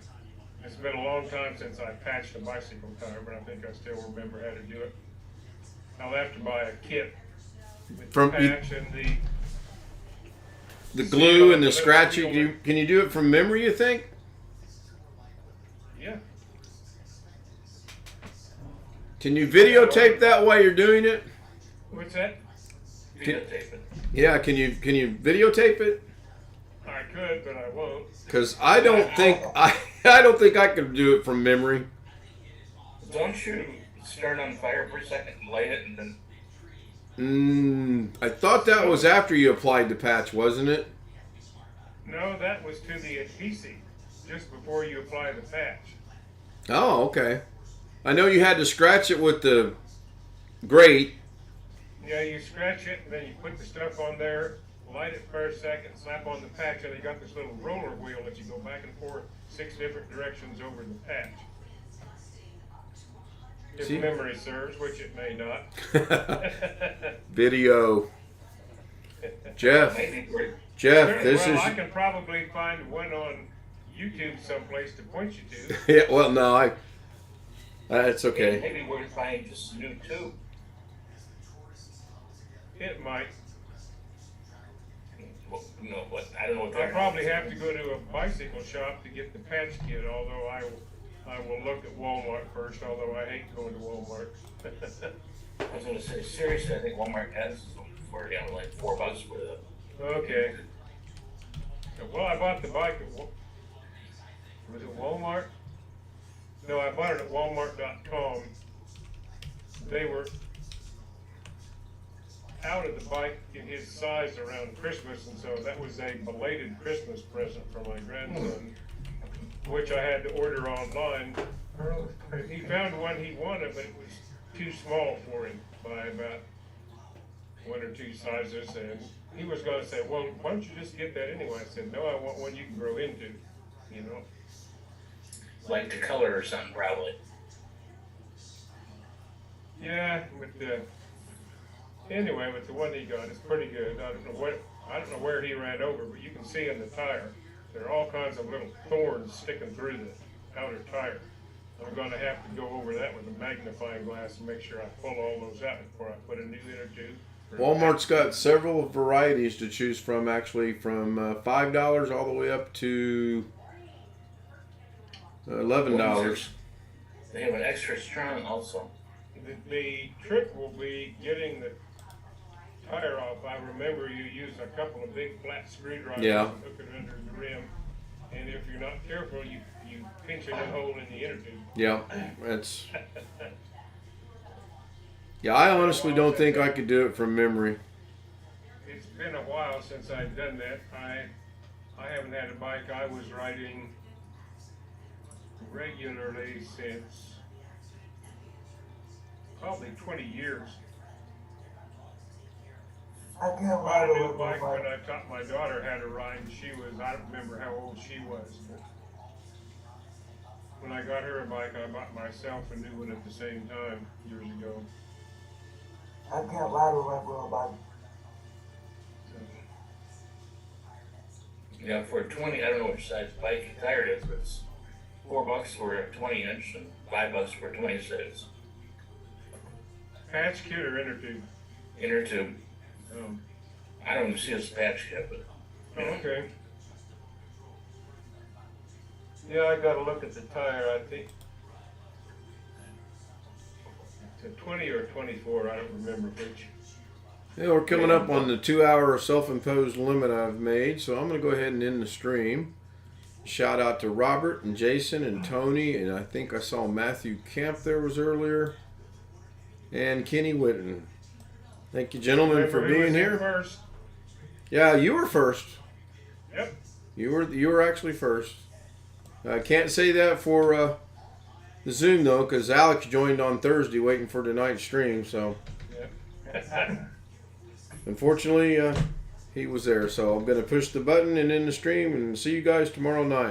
it's been a long time since I patched a bicycle tire, but I think I still remember how to do it. I'll have to buy a kit with From the patch and the glue and the scratching. Can you do it from memory, you think? Yeah. Can you videotape that while you're doing it? What's that? Videotape it. Yeah, can you videotape it? I could, but I won't. Because I don't think I don't think I could do it from memory. Don't you start on fire for a second and light it and then... I thought that was after you applied the patch, wasn't it? No, that was to the adhesive, just before you apply the patch. Oh, okay. I know you had to scratch it with the grate. Yeah, you scratch it, and then you put the stuff on there, light it for a second, slap on the patch, and you got this little roller wheel that you go back and forth 6 different directions over the patch. If See? memory serves, which it may not. Video. Jeff, this well, is... I can probably find one on YouTube someplace to point you to. Yeah, well, no, that's okay. Maybe we're buying just a new tube. It might. Well, you know, but I don't know what I they're... probably have to go to a bicycle shop to get the patch kit, although I will look at Walmart first, although I hate going to Walmart. I was going to say, seriously, I think Walmart has them for, like $4 for the... Okay. Well, I bought the bike at was it Walmart? No, I bought it at Walmart.com. They were out of the bike in his size around Christmas, and so that was a belated Christmas present for my grandson, which I had to order online. He found one he wanted, but it was too small for him by about 1 or 2 sizes, and he was going to say, well, why don't you just get that anyway? I said, no, I want one you can grow into, you know. Like the color or something, probably. Yeah, with the one he got, it's pretty good. I don't know where he ran over, but you can see in the tire, there are all kinds of little thorns sticking through the outer tire. I'm going to have to go over that with a magnifying glass and make sure I pull all those out before I put a new inner tube. Walmart's got several varieties to choose from, actually, from $5 all the way up to $11. They have an extra strong also. The trick will be getting the tire off. I remember you used a couple of big flat screwdrivers Yeah. and hook it under the rim, and if you're not careful, you pinch a hole in the inner tube. Yeah, that's... Yeah, I honestly don't think I could do it from memory. It's been a while since I've done that. I haven't had a bike I was riding regularly since probably 20 years. I can't Bought ride a a new regular bike when bike. I taught my daughter how to ride, and she was, I don't remember how old she was, but when I got her a bike, I bought myself a new one at the same time, years ago. I can't ride a regular bike. Yeah, for a 20, I don't know which size bike your tire is, but it's $4 for a 20-inch and $5 for a 26. Patch kit or inner tube? Inner tube. Oh, I don't even see this patch kit, but oh, okay. Yeah, I gotta look at the tire, I think. It's a 20 or 24, I don't remember which. Yeah, we're coming up on the 2-hour self-imposed limit I've made, so I'm going to go ahead and end the stream. Shout out to Robert and Jason and Tony, and I think I saw Matthew Camp there was earlier, and Kenny Whitten. Thank you, gentlemen, for Remember who being was in here. first? Yeah, you were first. Yep. You were actually first. I can't say that for the Zoom though, because Alex joined on Thursday, waiting for tonight's stream. So Yep. unfortunately, he was there. So I'm gonna push the button and end the stream, and see you guys tomorrow night.